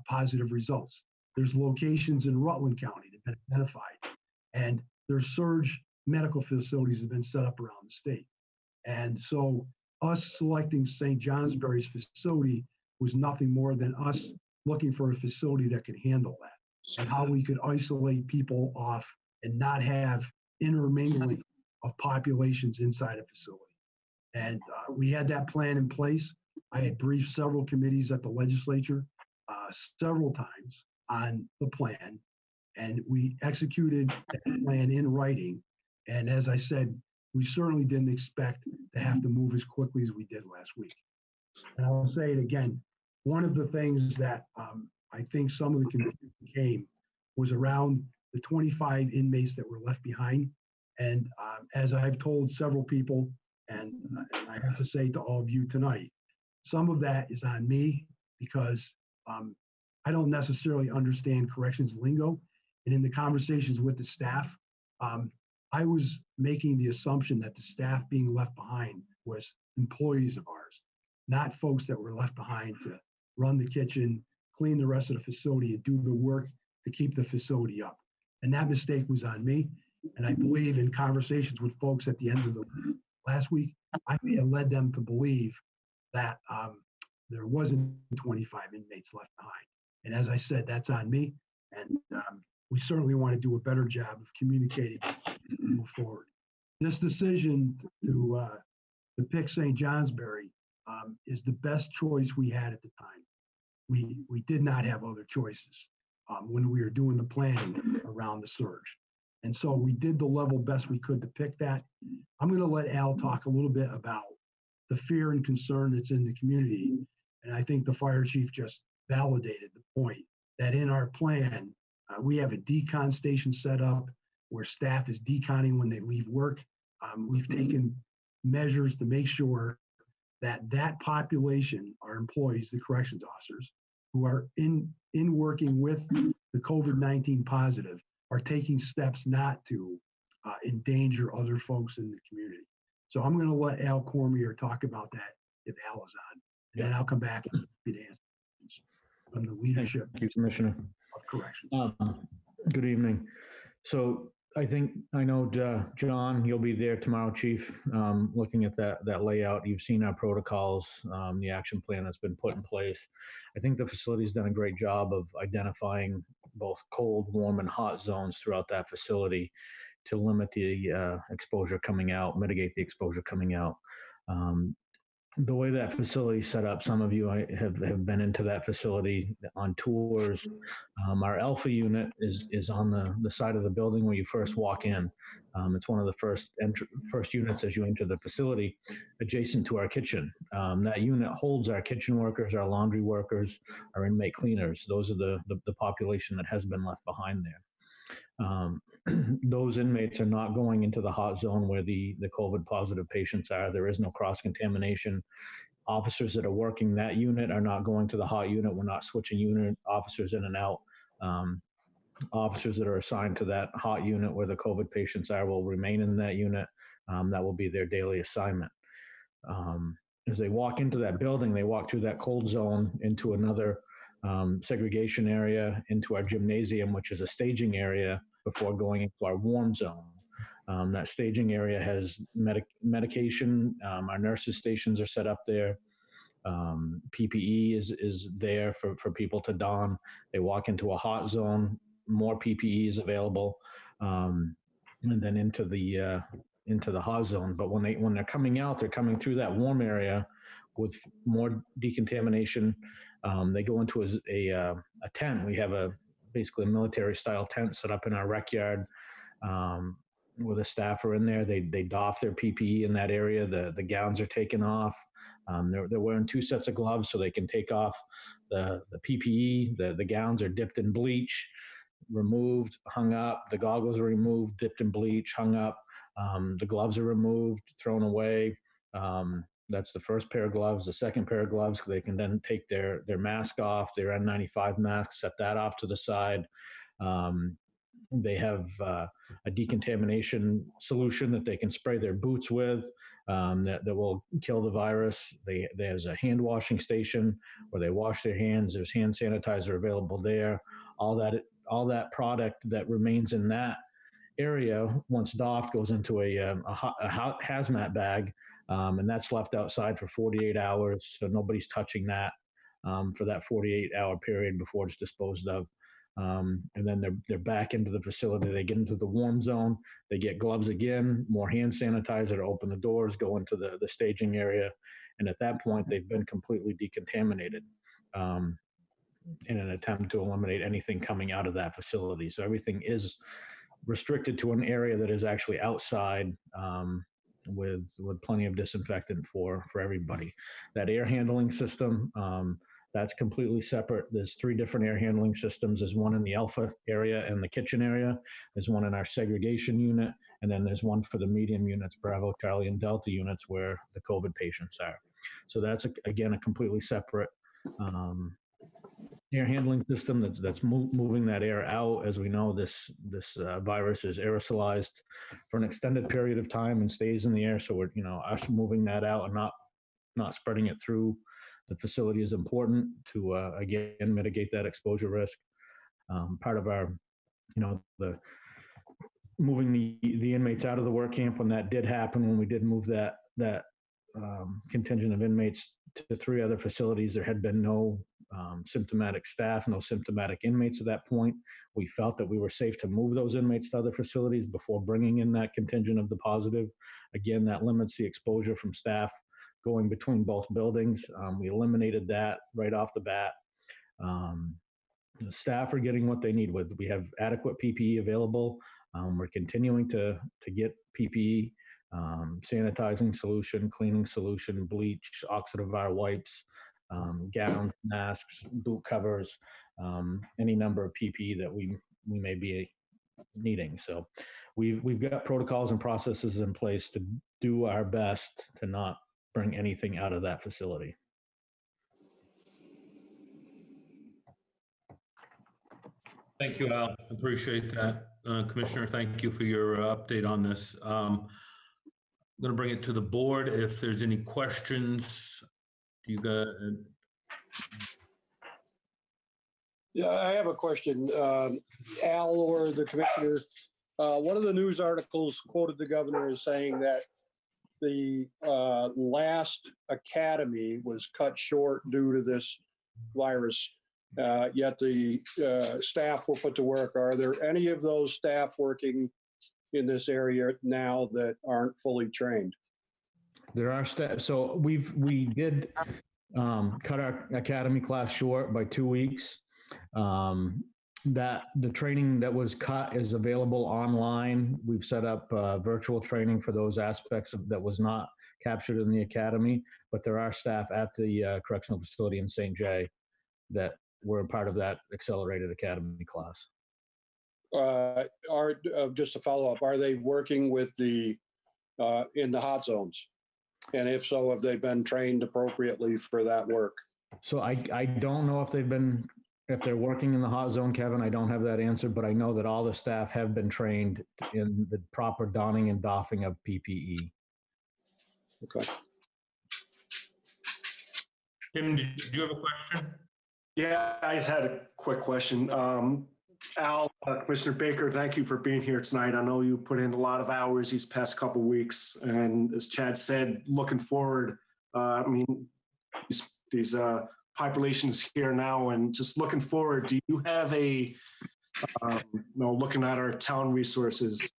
positive results. There's locations in Rutland County that have been identified, and there's surge medical facilities that have been set up around the state. And so us selecting St. Johnsbury's facility was nothing more than us looking for a facility that could handle that and how we could isolate people off and not have intermingling of populations inside a facility. And we had that plan in place. I had briefed several committees at the legislature several times on the plan, and we executed that plan in writing. And as I said, we certainly didn't expect to have to move as quickly as we did last week. And I'll say it again, one of the things that I think some of the confusion came was around the 25 inmates that were left behind. And as I've told several people, and I have to say to all of you tonight, some of that is on me because I don't necessarily understand corrections lingo. And in the conversations with the staff, I was making the assumption that the staff being left behind was employees of ours, not folks that were left behind to run the kitchen, clean the rest of the facility, and do the work to keep the facility up. And that mistake was on me. And I believe in conversations with folks at the end of the last week, I may have led them to believe that there wasn't 25 inmates left behind. And as I said, that's on me. And we certainly want to do a better job of communicating as we move forward. this decision to pick St. Johnsbury is the best choice we had at the time. We did not have other choices when we were doing the planning around the surge. And so we did the level best we could to pick that. I'm going to let Al talk a little bit about the fear and concern that's in the community. And I think the fire chief just validated the point that in our plan, we have a decon station set up where staff is deconning when they leave work. We've taken measures to make sure that that population, our employees, the corrections officers, who are in working with the COVID-19 positive, are taking steps not to endanger other folks in the community. So I'm going to let Al Cormier talk about that if Al is on. And then I'll come back and get answers from the leadership Thank you, Commissioner. of corrections. Good evening. So I know, John, you'll be there tomorrow, Chief, looking at that layout. You've seen our protocols, the action plan that's been put in place. I think the facility's done a great job of identifying both cold, warm, and hot zones throughout that facility to limit the exposure coming out, mitigate the exposure coming out. The way that facility is set up, some of you have been into that facility on tours. Our Alpha unit is on the side of the building where you first walk in. It's one of the first units as you enter the facility, adjacent to our kitchen. That unit holds our kitchen workers, our laundry workers, our inmate cleaners. Those are the population that has been left behind there. Those inmates are not going into the hot zone where the COVID positive patients are. There is no cross-contamination. Officers that are working that unit are not going to the hot unit. We're not switching unit officers in and out. Officers that are assigned to that hot unit where the COVID patients are will remain in that unit. That will be their daily assignment. As they walk into that building, they walk through that cold zone into another segregation area, into our gymnasium, which is a staging area before going into our warm zone. That staging area has medication. Our nurses' stations are set up there. PPE is there for people to don. They walk into a hot zone, more PPE is available, and then into the hot zone. But when they're coming out, they're coming through that warm area with more decontamination. They go into a tent. We have basically a military style tent set up in our rec yard where the staff are in there. They doff their PPE in that area. The gowns are taken off. They're wearing 2 sets of gloves so they can take off the PPE. The gowns are dipped in bleach, removed, hung up. The goggles are removed, dipped in bleach, hung up. The gloves are removed, thrown away. That's the first pair of gloves. The second pair of gloves, they can then take their mask off, their N95 mask, set that off to the side. They have a decontamination solution that they can spray their boots with that will kill the virus. There's a hand washing station where they wash their hands. There's hand sanitizer available there. All that product that remains in that area, once doffed, goes into a hazmat bag. And that's left outside for 48 hours. So nobody's touching that for that 48-hour period before it's disposed of. And then they're back into the facility. They get into the warm zone. They get gloves again, more hand sanitizer to open the doors, go into the staging area. And at that point, they've been completely decontaminated in an attempt to eliminate anything coming out of that facility. So everything is restricted to an area that is actually outside with plenty of disinfectant for everybody. That air handling system, that's completely separate. There's 3 different air handling systems. There's one in the Alpha area and the kitchen area. There's one in our segregation unit. And then there's one for the medium units, Bravo, Charlie, and Delta units where the COVID patients are. So that's, again, a completely separate air handling system that's moving that air out. As we know, this virus is aerosolized for an extended period of time and stays in the air. So we're, us moving that out and not spreading it through the facility is important to, again, mitigate that exposure risk. Part of our, the moving the inmates out of the work camp, when that did happen, when we did move that contingent of inmates to 3 other facilities, there had been no symptomatic staff, no symptomatic inmates at that point. We felt that we were safe to move those inmates to other facilities before bringing in that contingent of the positive. Again, that limits the exposure from staff going between both buildings. We eliminated that right off the bat. The staff are getting what they need. We have adequate PPE available. We're continuing to get PPE, sanitizing solution, cleaning solution, bleach, oxidavar wipes, gowns, masks, boot covers, any number of PPE that we may be needing. So we've got protocols and processes in place to do our best to not bring anything out of that facility. Thank you, Al. Appreciate that. Commissioner, thank you for your update on this. I'm going to bring it to the board. If there's any questions, you got. Yeah, I have a question. Al or the commissioner, one of the news articles quoted the governor as saying that the last academy was cut short due to this virus. Yet the staff were put to work. Are there any of those staff working in this area now that aren't fully trained? There are staff. So we did cut our academy class short by 2 weeks. That the training that was cut is available online. We've set up virtual training for those aspects that was not captured in the academy, but there are staff at the correctional facility in St. Jay that were a part of that accelerated academy class. Just to follow up, are they working with the in the hot zones? And if so, have they been trained appropriately for that work? So I don't know if they're working in the hot zone, Kevin. I don't have that answer, but I know that all the staff have been trained in the proper donning and doffing of PPE. Okay. Tim, did you have a question? Yeah, I had a quick question. Al, Commissioner Baker, thank you for being here tonight. I know you put in a lot of hours these past couple of weeks, and as Chad said, looking forward, I mean, these populations here now, and just looking forward, do you have a, looking at our town resources,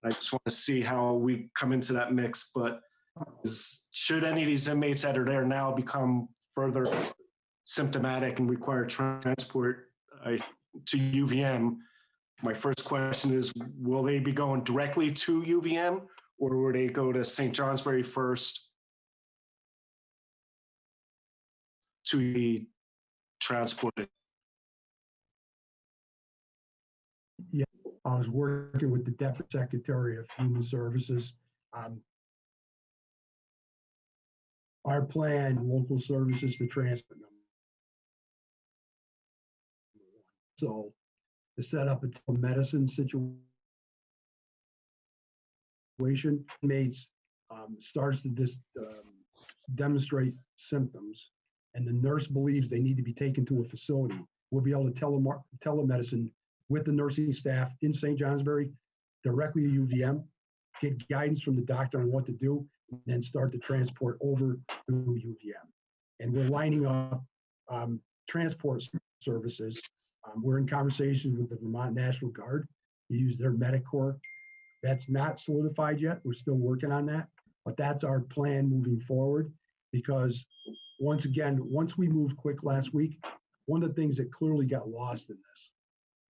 I just want to see how we come into that mix, but should any of these inmates that are there now become further symptomatic and require transport to UVM, my first question is, will they be going directly to UVM, or will they go to St. Johnsbury first to be transported? Yeah, I was working with the Deputy Secretary of Human Services. Our plan, local services to transport them. So to set up a telemedicine situation, inmates starts to demonstrate symptoms, and the nurse believes they need to be taken to a facility. We'll be able to telemedicine with the nursing staff in St. Johnsbury directly to UVM, get guidance from the doctor on what to do, and then start the transport over to UVM. And we're lining up transport services. We're in conversations with the Vermont National Guard to use their MediCorps. That's not solidified yet. We're still working on that, but that's our plan moving forward, because once again, once we moved quick last week, one of the things that clearly got lost in this,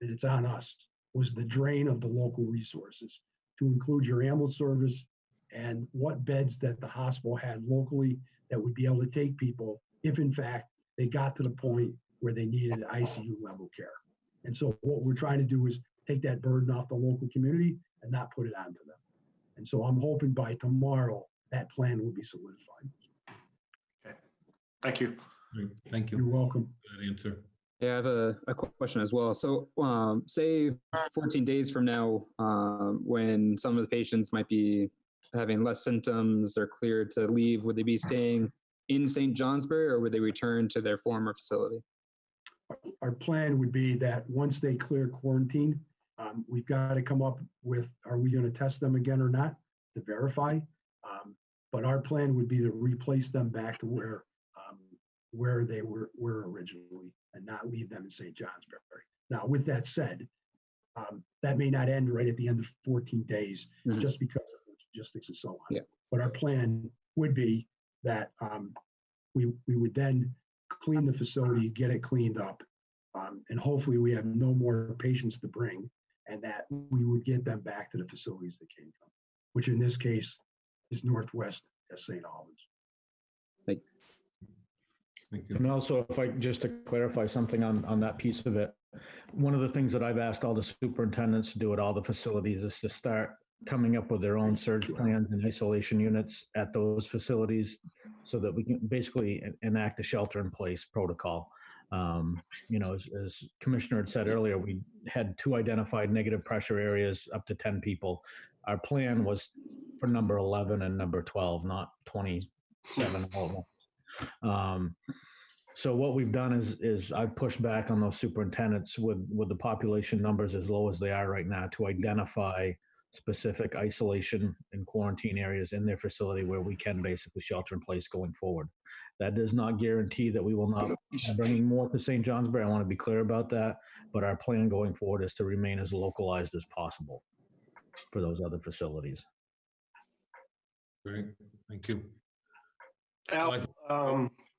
and it's on us, was the drain of the local resources, to include your ambulance service and what beds that the hospital had locally that would be able to take people if in fact they got to the point where they needed ICU level care. And so what we're trying to do is take that burden off the local community and not put it onto them. And so I'm hoping by tomorrow that plan will be solidified. Okay. Thank you. Thank you. You're welcome. Good answer. Yeah, I have a question as well. So say 14 days from now, when some of the patients might be having less symptoms, they're cleared to leave, would they be staying in St. Johnsbury, or would they return to their former facility? Our plan would be that once they clear quarantine, we've got to come up with, are we going to test them again or not to verify? But our plan would be to replace them back to where they were originally and not leave them in St. Johnsbury. Now, with that said, that may not end right at the end of 14 days just because of logistics and so on. Yeah. But our plan would be that we would then clean the facility, get it cleaned up, and hopefully we have no more patients to bring, and that we would get them back to the facilities they came from, which in this case is northwest at St. Albans. Thank you. And also, if I just to clarify something on that piece of it, one of the things that I've asked all the superintendents to do at all the facilities is to start coming up with their own surge plans and isolation units at those facilities so that we can basically enact a shelter in place protocol. You know, as Commissioner had said earlier, we had 2 identified negative pressure areas up to 10 people. Our plan was for number 11 and number 12, not 27 all at once. So what we've done is I've pushed back on those superintendents with the population numbers as low as they are right now to identify specific isolation and quarantine areas in their facility where we can basically shelter in place going forward. That does not guarantee that we will not be bringing more to St. Johnsbury. I want to be clear about that, but our plan going forward is to remain as localized as possible for those other facilities. Great, thank you. Al,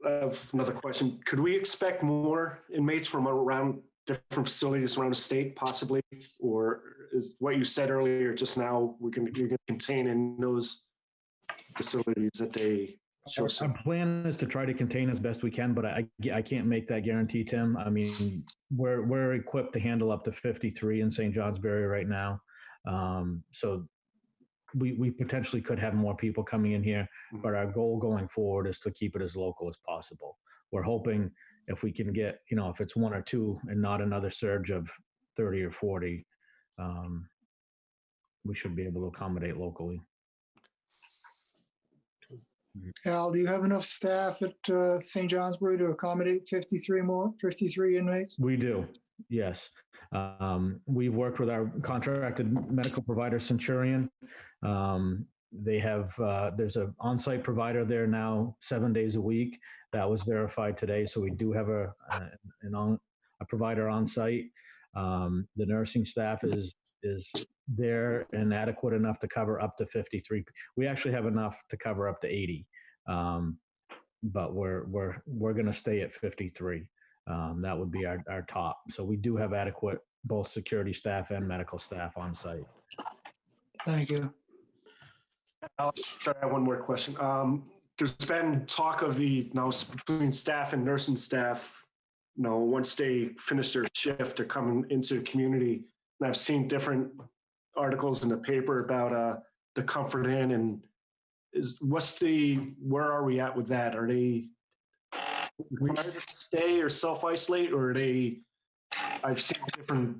I have another question. Could we expect more inmates from around different facilities around the state, possibly? Or is what you said earlier just now, you're going to contain in those facilities that they show some? Our plan is to try to contain as best we can, but I can't make that guarantee, Tim. I mean, we're equipped to handle up to 53 in St. Johnsbury right now. So we potentially could have more people coming in here, but our goal going forward is to keep it as local as possible. We're hoping if we can get, you know, if it's 1 or 2 and not another surge of 30 or 40, we should be able to accommodate locally. Al, do you have enough staff at St. Johnsbury to accommodate 53 inmates? We do, yes. We've worked with our contracted medical provider, Centurion. They have, there's an on-site provider there now 7 days a week. That was verified today. So we do have a provider on site. The nursing staff is there and adequate enough to cover up to 53. We actually have enough to cover up to 80. But we're going to stay at 53. That would be our top. So we do have adequate both security staff and medical staff on site. Thank you. I'll try to have one more question. There's been talk of between staff and nursing staff, once they finish their shift, they're coming into the community. And I've seen different articles in the paper about the Comfort Inn and where are we at with that? Are they required to stay or self-isolate, or are they, I've seen different.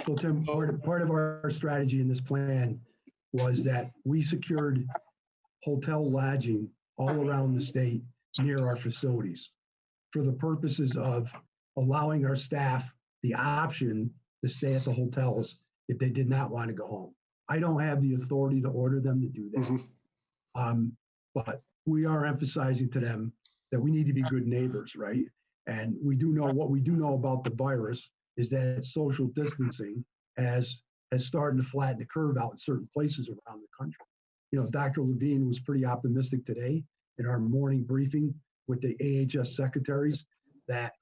Well, Tim, part of our strategy in this plan was that we secured hotel lodging all around the state near our facilities for the purposes of allowing our staff the option to stay at the hotels if they did not want to go home. I don't have the authority to order them to do that. Mm-hmm. But we are emphasizing to them that we need to be good neighbors, right? And we do know what we do know about the virus is that social distancing has started to flatten the curve out in certain places around the country. Dr. Levine was pretty optimistic today in our morning briefing with the AHS secretaries that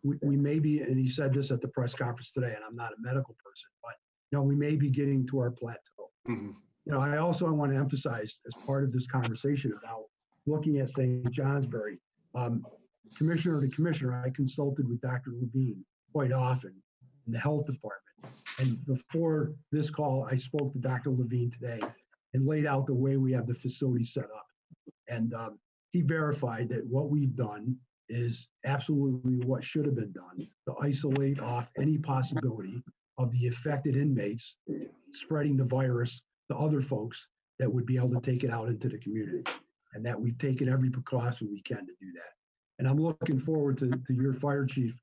we may be, and he said this at the press conference today, and I'm not a medical person, but we may be getting to our plateau. Mm-hmm. I also want to emphasize as part of this conversation about looking at St. Johnsbury, commissioner to commissioner, I consulted with Dr. Levine quite often in the health department. And before this call, I spoke to Dr. Levine today and laid out the way we have the facility set up. And he verified that what we've done is absolutely what should have been done to isolate off any possibility of the affected inmates spreading the virus to other folks that would be able to take it out into the community. And that we've taken every precaution we can to do that. And I'm looking forward to your fire chief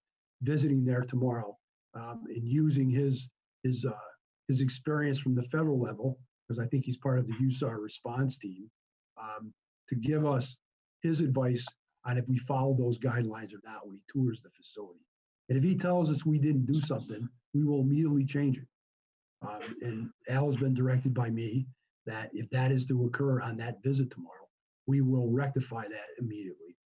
visiting there tomorrow and using his experience from the federal level, because I think he's part of the USAR response team, to give us his advice on if we follow those guidelines or not when he tours the facility. And if he tells us we didn't do something, we will immediately change it. And Al has been directed by me that if that is to occur on that visit tomorrow, we will rectify that immediately.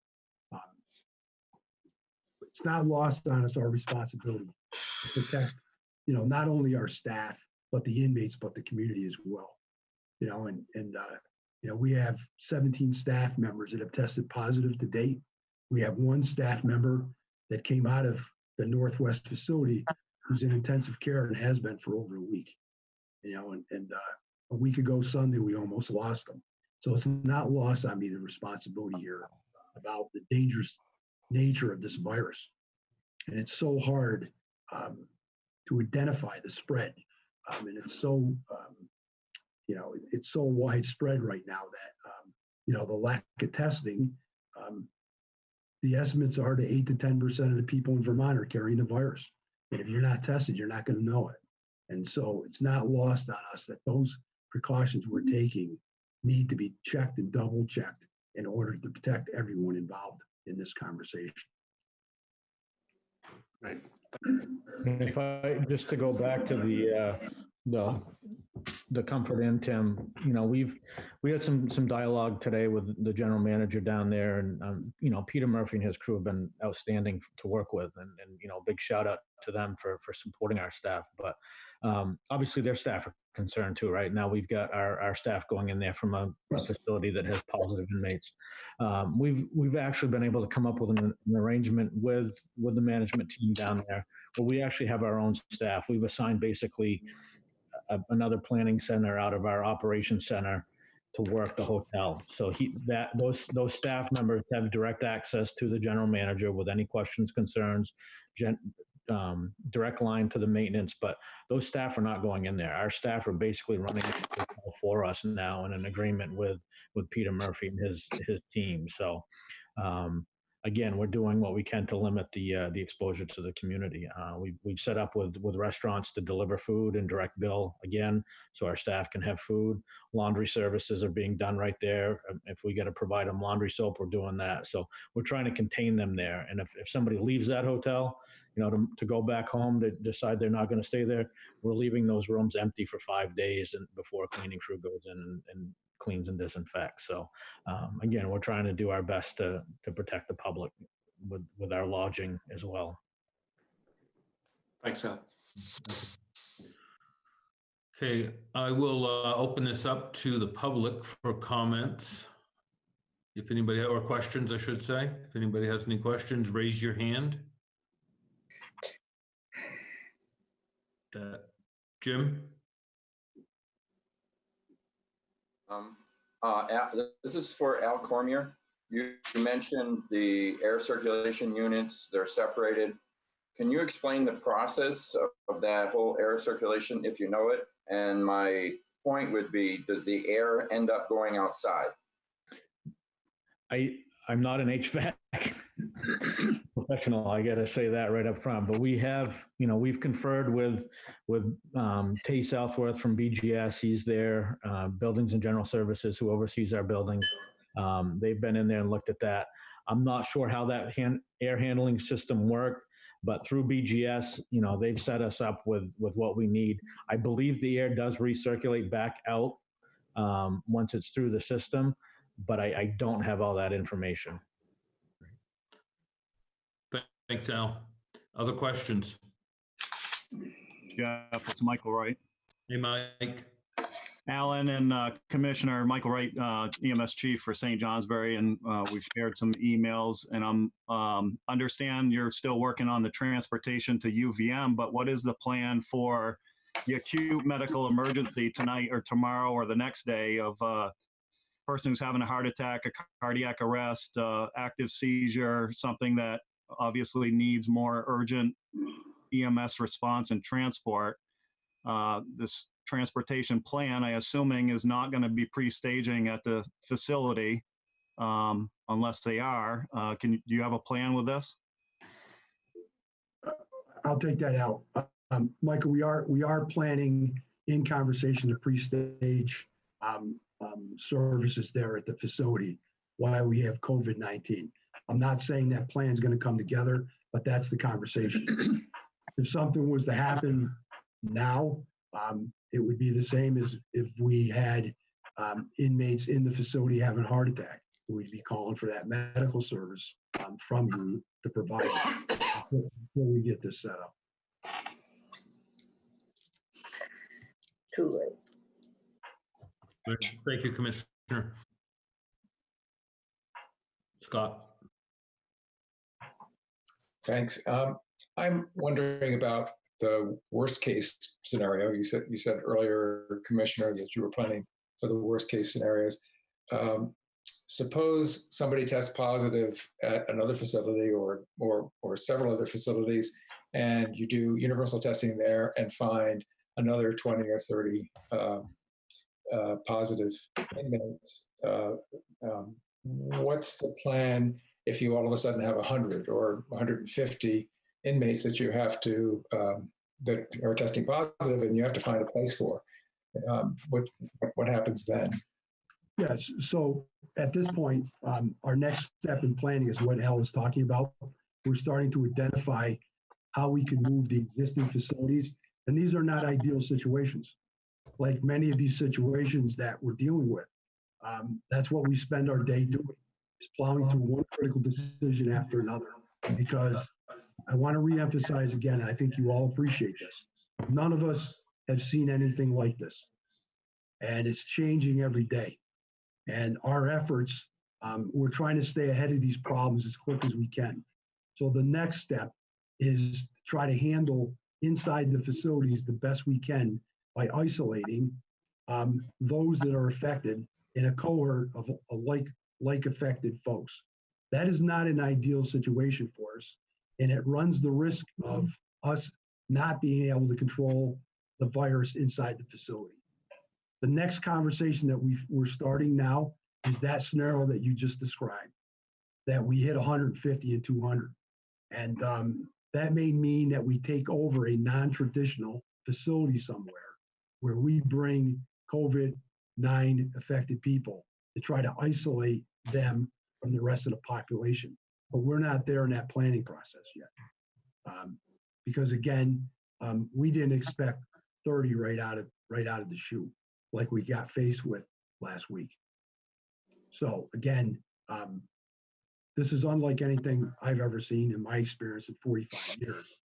It's not lost on us our responsibility to protect, not only our staff, but the inmates, but the community as well. We have 17 staff members that have tested positive to date. We have one staff member that came out of the Northwest facility who's in intensive care and has been for over a week. A week ago Sunday, we almost lost him. So it's not lost on me the responsibility here about the dangerous nature of this virus. And it's so hard to identify the spread. And it's so, it's so widespread right now that, the lack of testing, the estimates are that 8 to 10% of the people in Vermont are carrying the virus. And if you're not tested, you're not going to know it. And so it's not lost on us that those precautions we're taking need to be checked and double checked in order to protect everyone involved in this conversation. Right. If I, just to go back to the Comfort Inn, Tim, we had some dialogue today with the general manager down there, and Peter Murphy and his crew have been outstanding to work with, and big shout out to them for supporting our staff. But obviously their staff are concerned too. Right now we've got our staff going in there from a facility that has positive inmates. We've actually been able to come up with an arrangement with the management team down there where we actually have our own staff. We've assigned basically another planning center out of our operations center to work the hotel. So those staff members have direct access to the general manager with any questions, concerns, direct line to the maintenance, but those staff are not going in there. Our staff are basically running it for us now in an agreement with Peter Murphy and his team. So again, we're doing what we can to limit the exposure to the community. We've set up with restaurants to deliver food and direct bill again, so our staff can have food. Laundry services are being done right there. If we got to provide them laundry soap, we're doing that. So we're trying to contain them there. And if somebody leaves that hotel, to go back home, to decide they're not going to stay there, we're leaving those rooms empty for 5 days and before a cleaning crew goes in and cleans and disinfects. So again, we're trying to do our best to protect the public with our lodging as well. Thanks, Al. Okay, I will open this up to the public for comments. If anybody, or questions, I should say. If anybody has any questions, raise your hand. Jim? This is for Al Cormier. You mentioned the air circulation units, they're separated. Can you explain the process of that whole air circulation if you know it? And my point would be, does the air end up going outside? I'm not an HVAC professional. I got to say that right up front. But we have, we've conferred with Tay Southworth from BGS. He's there, Buildings and General Services, who oversees our buildings. They've been in there and looked at that. I'm not sure how that air handling system worked, but through BGS, they've set us up with what we need. I believe the air does recirculate back out once it's through the system, but I don't have all that information. Thanks, Al. Other questions? Jeff, it's Michael Wright. Hey, Mike. Alan and Commissioner Michael Wright, EMS Chief for St. Johnsbury, and we've shared some emails, and I'm understand you're still working on the transportation to UVM, but what is the plan for the acute medical emergency tonight or tomorrow or the next day of a person who's having a heart attack, a cardiac arrest, active seizure, something that obviously needs more urgent EMS response and transport? This transportation plan, I assuming, is not going to be pre-staging at the facility unless they are. Do you have a plan with this? I'll take that out. Michael, we are planning in conversation to pre-stage services there at the facility while we have COVID-19. I'm not saying that plan is going to come together, but that's the conversation. If something was to happen now, it would be the same as if we had inmates in the facility having a heart attack. We'd be calling for that medical service from you to provide it before we get this set up. Too late. Thank you, Commissioner. Scott. Thanks. I'm wondering about the worst case scenario. You said earlier, Commissioner, that you were planning for the worst case scenarios. Suppose somebody tests positive at another facility or several other facilities, and you do universal testing there and find another 20 or 30 positive inmates. What's the plan if you all of a sudden have 100 or 150 inmates that you have to that are testing positive and you have to find a place for? What happens then? Yes. So at this point, our next step in planning is what Al was talking about. We're starting to identify how we can move the existing facilities. And these are not ideal situations. Like many of these situations that we're dealing with, that's what we spend our day doing, is plowing through one critical decision after another. Because I want to reemphasize again, I think you all appreciate this. None of us have seen anything like this. And it's changing every day. And our efforts, we're trying to stay ahead of these problems as quick as we can. So the next step is to try to handle inside the facilities the best we can by isolating those that are affected in a cohort of like affected folks. That is not an ideal situation for us, and it runs the risk of us not being able to control the virus inside the facility. The next conversation that we're starting now is that scenario that you just described, that we hit 150 and 200. And that may mean that we take over a non-traditional facility somewhere where we bring COVID-19 affected people to try to isolate them from the rest of the population. But we're not there in that planning process yet. Because again, we didn't expect 30 right out of the chute, like we got faced with last week. So again, this is unlike anything I've ever seen in my experience in 45 years.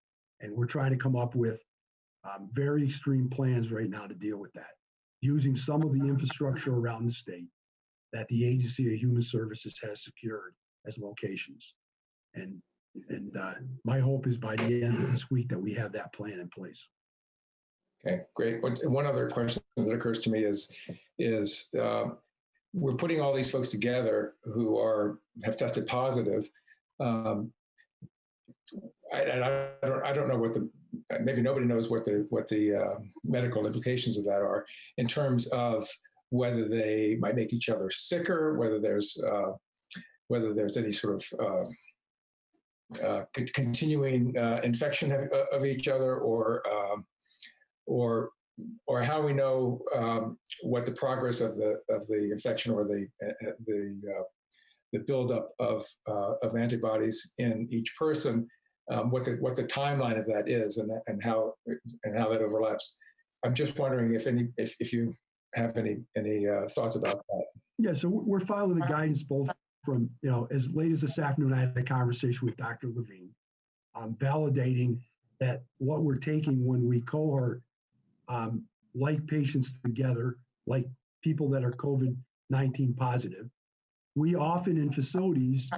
And we're trying to come up with very extreme plans right now to deal with that, using some of the infrastructure around the state that the Agency of Human Services has secured as locations. And my hope is by the end of this week that we have that plan in place. Okay, great. One other question that occurs to me is we're putting all these folks together who have tested positive. I don't know what maybe nobody knows what the medical implications of that are in terms of whether they might make each other sicker, whether there's any sort of continuing infection of each other, or how we know what the progress of the infection or the buildup of antibodies in each person, what the timeline of that is, and how that overlaps. I'm just wondering if you have any thoughts about that. Yeah, so we're following the guidance both from, as late as this afternoon, I had a conversation with Dr. Levine, validating that what we're taking when we cohort like patients together, like people that are COVID-19 positive, we often in facilities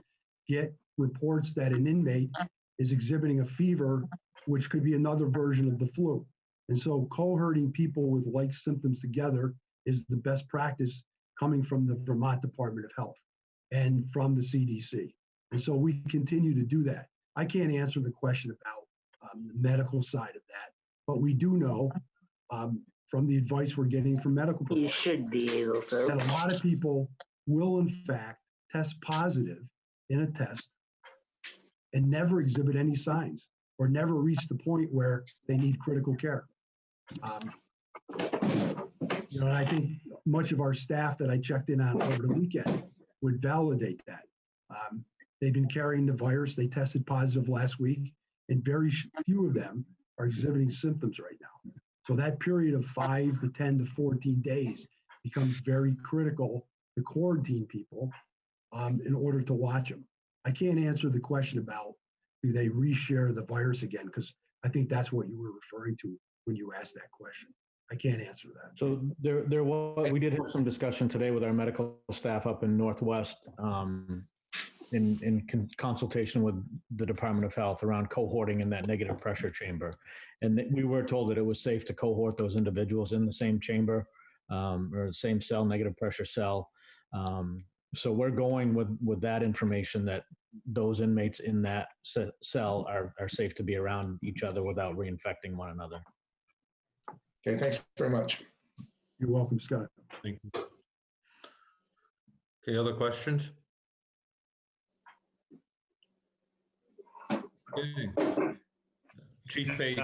get reports that an inmate is exhibiting a fever, which could be another version of the flu. And so cohorting people with like symptoms together is the best practice coming from the Vermont Department of Health and from the CDC. And so we continue to do that. I can't answer the question about the medical side of that, but we do know from the advice we're getting from medical professionals, you should be able to, that a lot of people will in fact test positive in a test and never exhibit any signs or never reach the point where they need critical care. And I think much of our staff that I checked in on over the weekend would validate that. They've been carrying the virus. They tested positive last week, and very few of them are exhibiting symptoms right now. So that period of 5 to 10 to 14 days becomes very critical to quarantine people in order to watch them. I can't answer the question about do they reshare the virus again, because I think that's what you were referring to when you asked that question. I can't answer that. So we did have some discussion today with our medical staff up in Northwest in consultation with the Department of Health around cohorting in that negative pressure chamber. And we were told that it was safe to cohort those individuals in the same chamber or the same cell, negative pressure cell. So we're going with that information that those inmates in that cell are safe to be around each other without reinfecting one another. Okay, thanks very much. You're welcome, Scott. Thank you. Okay, other questions? Okay. Chief Page.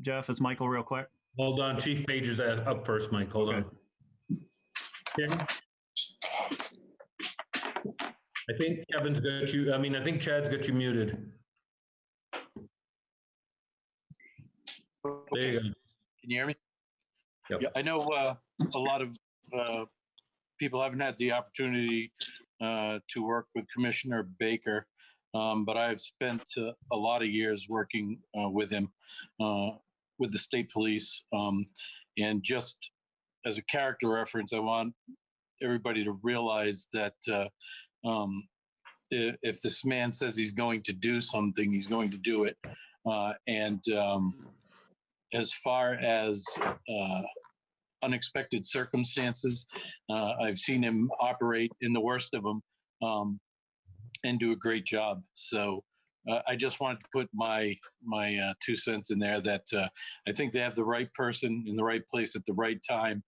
Jeff, it's Michael real quick. Hold on, Chief Page is up first, Mike. Hold on. Okay. I think Kevin's got you, I think Chad's got you muted. There you go. Can you hear me? Yep. I know a lot of people haven't had the opportunity to work with Commissioner Baker, but I've spent a lot of years working with him, with the state police. And just as a character reference, I want everybody to realize that if this man says he's going to do something, he's going to do it. As far as unexpected circumstances, I've seen him operate in the worst of them and do a great job. So I just wanted to put my 2 cents in there that I think they have the right person in the right place at the right time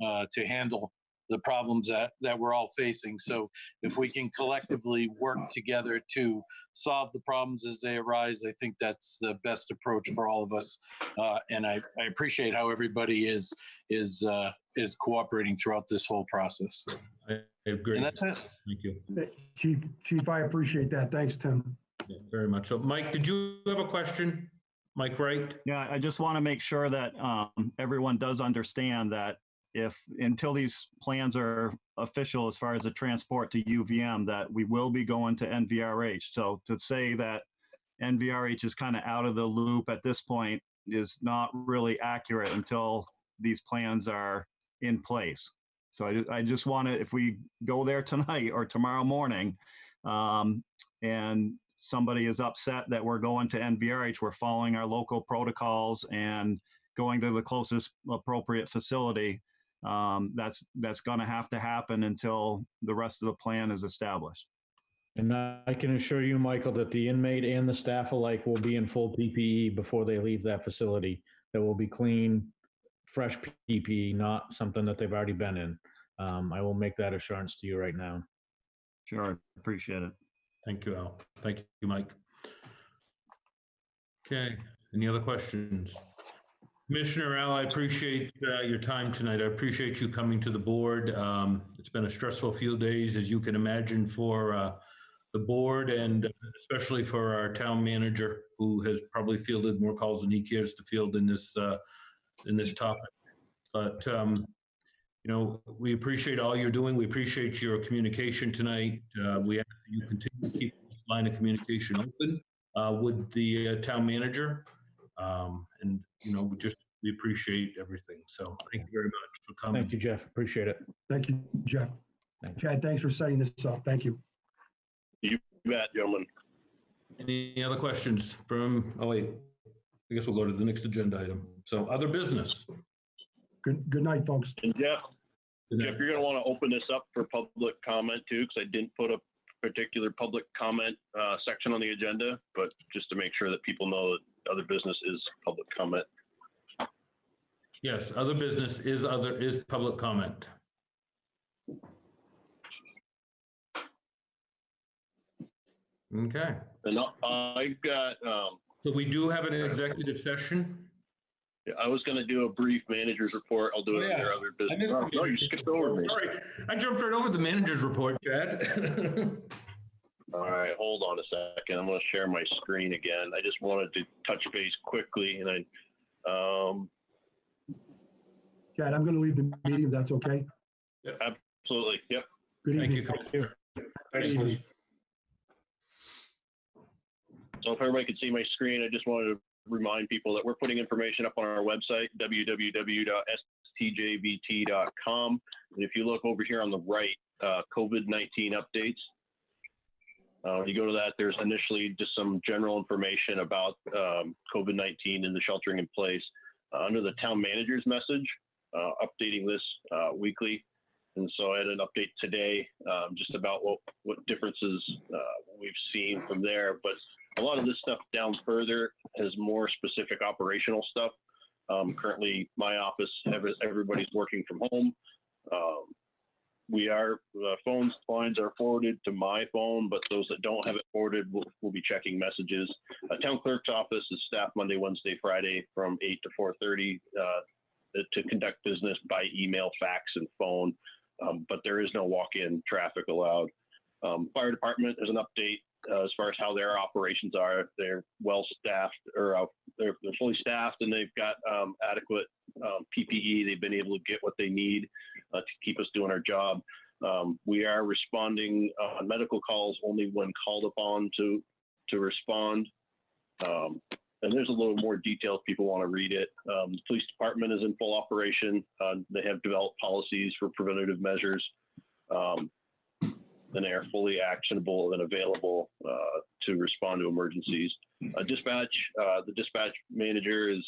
to handle the problems that we're all facing. So if we can collectively work together to solve the problems as they arise, I think that's the best approach for all of us. And I appreciate how everybody is cooperating throughout this whole process. I agree. And that's it. Thank you. Chief, I appreciate that. Thanks, Tim. Yeah, very much. So Mike, did you have a question? Mike Wright? Yeah, I just want to make sure that everyone does understand that until these plans are official as far as the transport to UVM, that we will be going to NVRH. So to say that NVRH is kind of out of the loop at this point is not really accurate until these plans are in place. So I just want to, if we go there tonight or tomorrow morning and somebody is upset that we're going to NVRH, we're following our local protocols and going to the closest appropriate facility. That's going to have to happen until the rest of the plan is established. And I can assure you, Michael, that the inmate and the staff alike will be in full PPE before they leave that facility. That will be clean, fresh PPE, not something that they've already been in. I will make that assurance to you right now. Sure, appreciate it. Thank you, Al. Thank you, Mike. Okay, any other questions? Commissioner Al, I appreciate your time tonight. I appreciate you coming to the board. It's been a stressful few days, as you can imagine, for the board and especially for our town manager, who has probably fielded more calls than he cares to field in this topic. But we appreciate all you're doing. We appreciate your communication tonight. We ask that you continue to keep this line of communication open with the town manager. And we appreciate everything. So thank you very much for coming. Thank you, Jeff. Appreciate it. Thank you, Jeff. Chad, thanks for setting this up. Thank you. You bet, gentlemen. Any other questions from, I guess we'll go to the next agenda item. So other business. Good night, folks. And Jeff, you're going to want to open this up for public comment too, because I didn't put a particular public comment section on the agenda, but just to make sure that people know that other business is public comment. Yes, other business is public comment. Okay. And I've got. So we do have an executive session. Yeah, I was going to do a brief manager's report. I'll do it under other business. No, you skipped over me. Sorry, I jumped right over the manager's report, Chad. All right, hold on a second. I'm going to share my screen again. I just wanted to touch base quickly, and Chad, I'm going to leave the meeting if that's okay. absolutely, yep. Good Thank evening. you. Thanks, Bruce. So if everybody can see my screen, I just wanted to remind people that we're putting information up on our website, www.stjbt.com. And if you look over here on the right, COVID-19 updates, when you go to that, there's initially just some general information about COVID-19 and the sheltering in place. Under the town manager's message, updating this weekly. And so I had an update today just about what differences we've seen from there. But a lot of this stuff down further has more specific operational stuff. Currently, my office, everybody's working from home. Phone lines are forwarded to my phone, but those that don't have it forwarded will be checking messages. Town clerk's office is staffed Monday, Wednesday, Friday from 8 to 4:30 to conduct business by email, fax, and phone. But there is no walk-in traffic allowed. Fire department, there's an update as far as how their operations are. They're well staffed, or they're fully staffed, and they've got adequate PPE. They've been able to get what they need to keep us doing our job. We are responding on medical calls only when called upon to respond. And there's a little more detail if people want to read it. The police department is in full operation. They have developed policies for preventative measures. And they are fully actionable and available to respond to emergencies. The dispatch manager is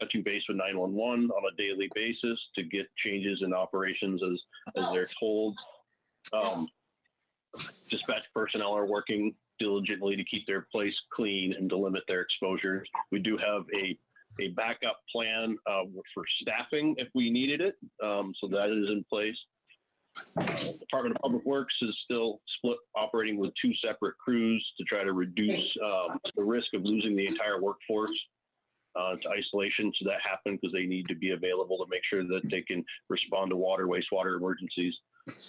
touching base with 911 on a daily basis to get changes in operations as they're told. Dispatch personnel are working diligently to keep their place clean and to limit their exposures. We do have a backup plan for staffing if we needed it, so that is in place. Department of Public Works is still split, operating with 2 separate crews to try to reduce the risk of losing the entire workforce to isolation. So that happened because they need to be available to make sure that they can respond to water, wastewater emergencies.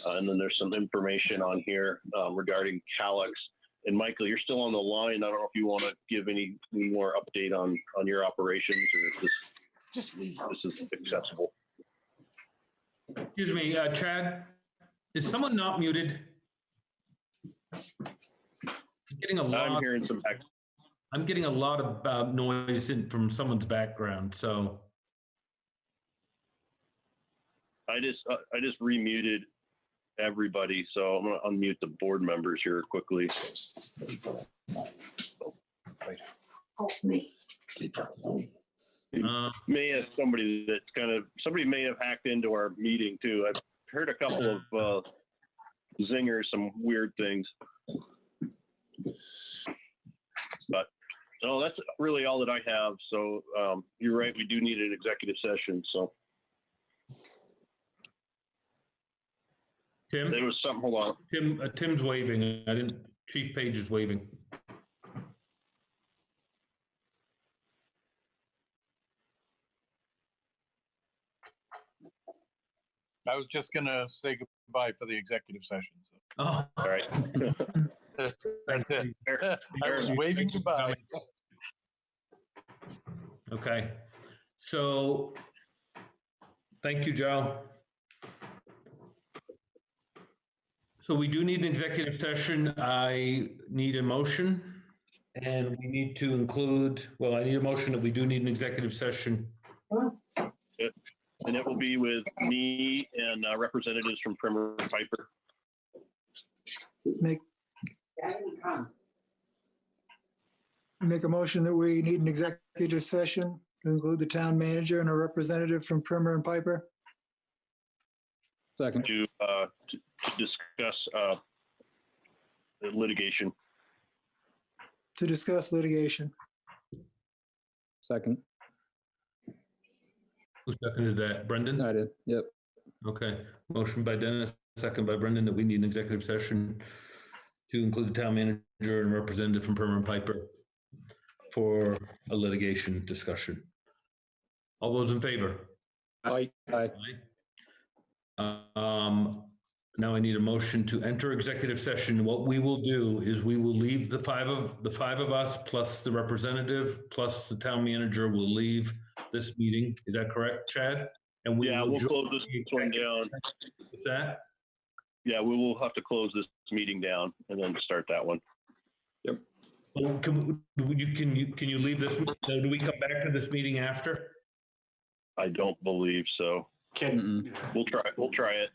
And then there's some information on here regarding Calix. And Michael, you're still on the line. I don't know if you want to give any more update on your operations, or if this is accessible. Excuse me, Chad, is someone not muted? I'm hearing some I'm getting a lot of noise from someone's background, so. I just remuted everybody, so I'm going to unmute the board members here quickly. May have somebody may have hacked into our meeting too. I've heard a couple of zingers, some weird things. But no, that's really all that I have. So you're right, we do need an executive session. So Tim? There was something, hold on. Tim's waving. Chief Page is waving. I was just going to say goodbye for the executive session. So. Oh, all right. That's it. I was waving goodbye. Okay. So, thank you, Joe. So we do need an executive session. I need a motion, and we need to include, well, I need a motion that we do need an executive session. And it will be with me and representatives from Primer and Piper. Make a motion that we need an executive session to include the town manager and a representative from Primer and Piper. Second. To discuss litigation. To discuss litigation. Second. Who seconded that? Brendan? I did. Yep. Okay. Motion by Dennis, second by Brendan, that we need an executive session to include the town manager and representative from Primer and Piper for a litigation discussion. All those in favor? Aye. Aye. Now I need a motion to enter executive session. What we will do is we will leave the five of us plus the representative plus the town manager will leave this meeting. Is that correct, Chad? And we will we'll close this one down. What's that? Yeah, we will have to close this meeting down and then start that one. Yep. Well, can you leave this? So do we come back to this meeting after? I don't believe so. We'll try it.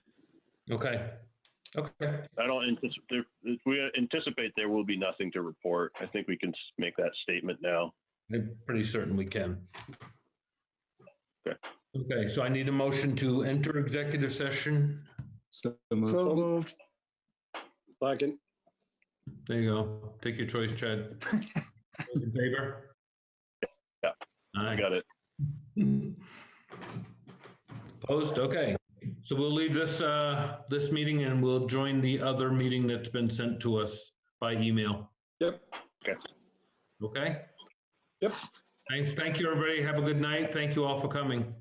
Okay. Okay. I don't anticipate, we anticipate there will be nothing to report. I think we can make that statement now. I'm pretty certain we can. Okay. Okay, so I need a motion to enter executive session. So So moved. Second. There you go. Take your choice, Chad. Those in favor? Yeah, I got it. Opposed? Okay. So we'll leave this this meeting and we'll join the other meeting that's been sent to us by email. Yep. Okay. Okay? Yep. Thanks. Thank you, everybody. Have a good night. Thank you all for coming.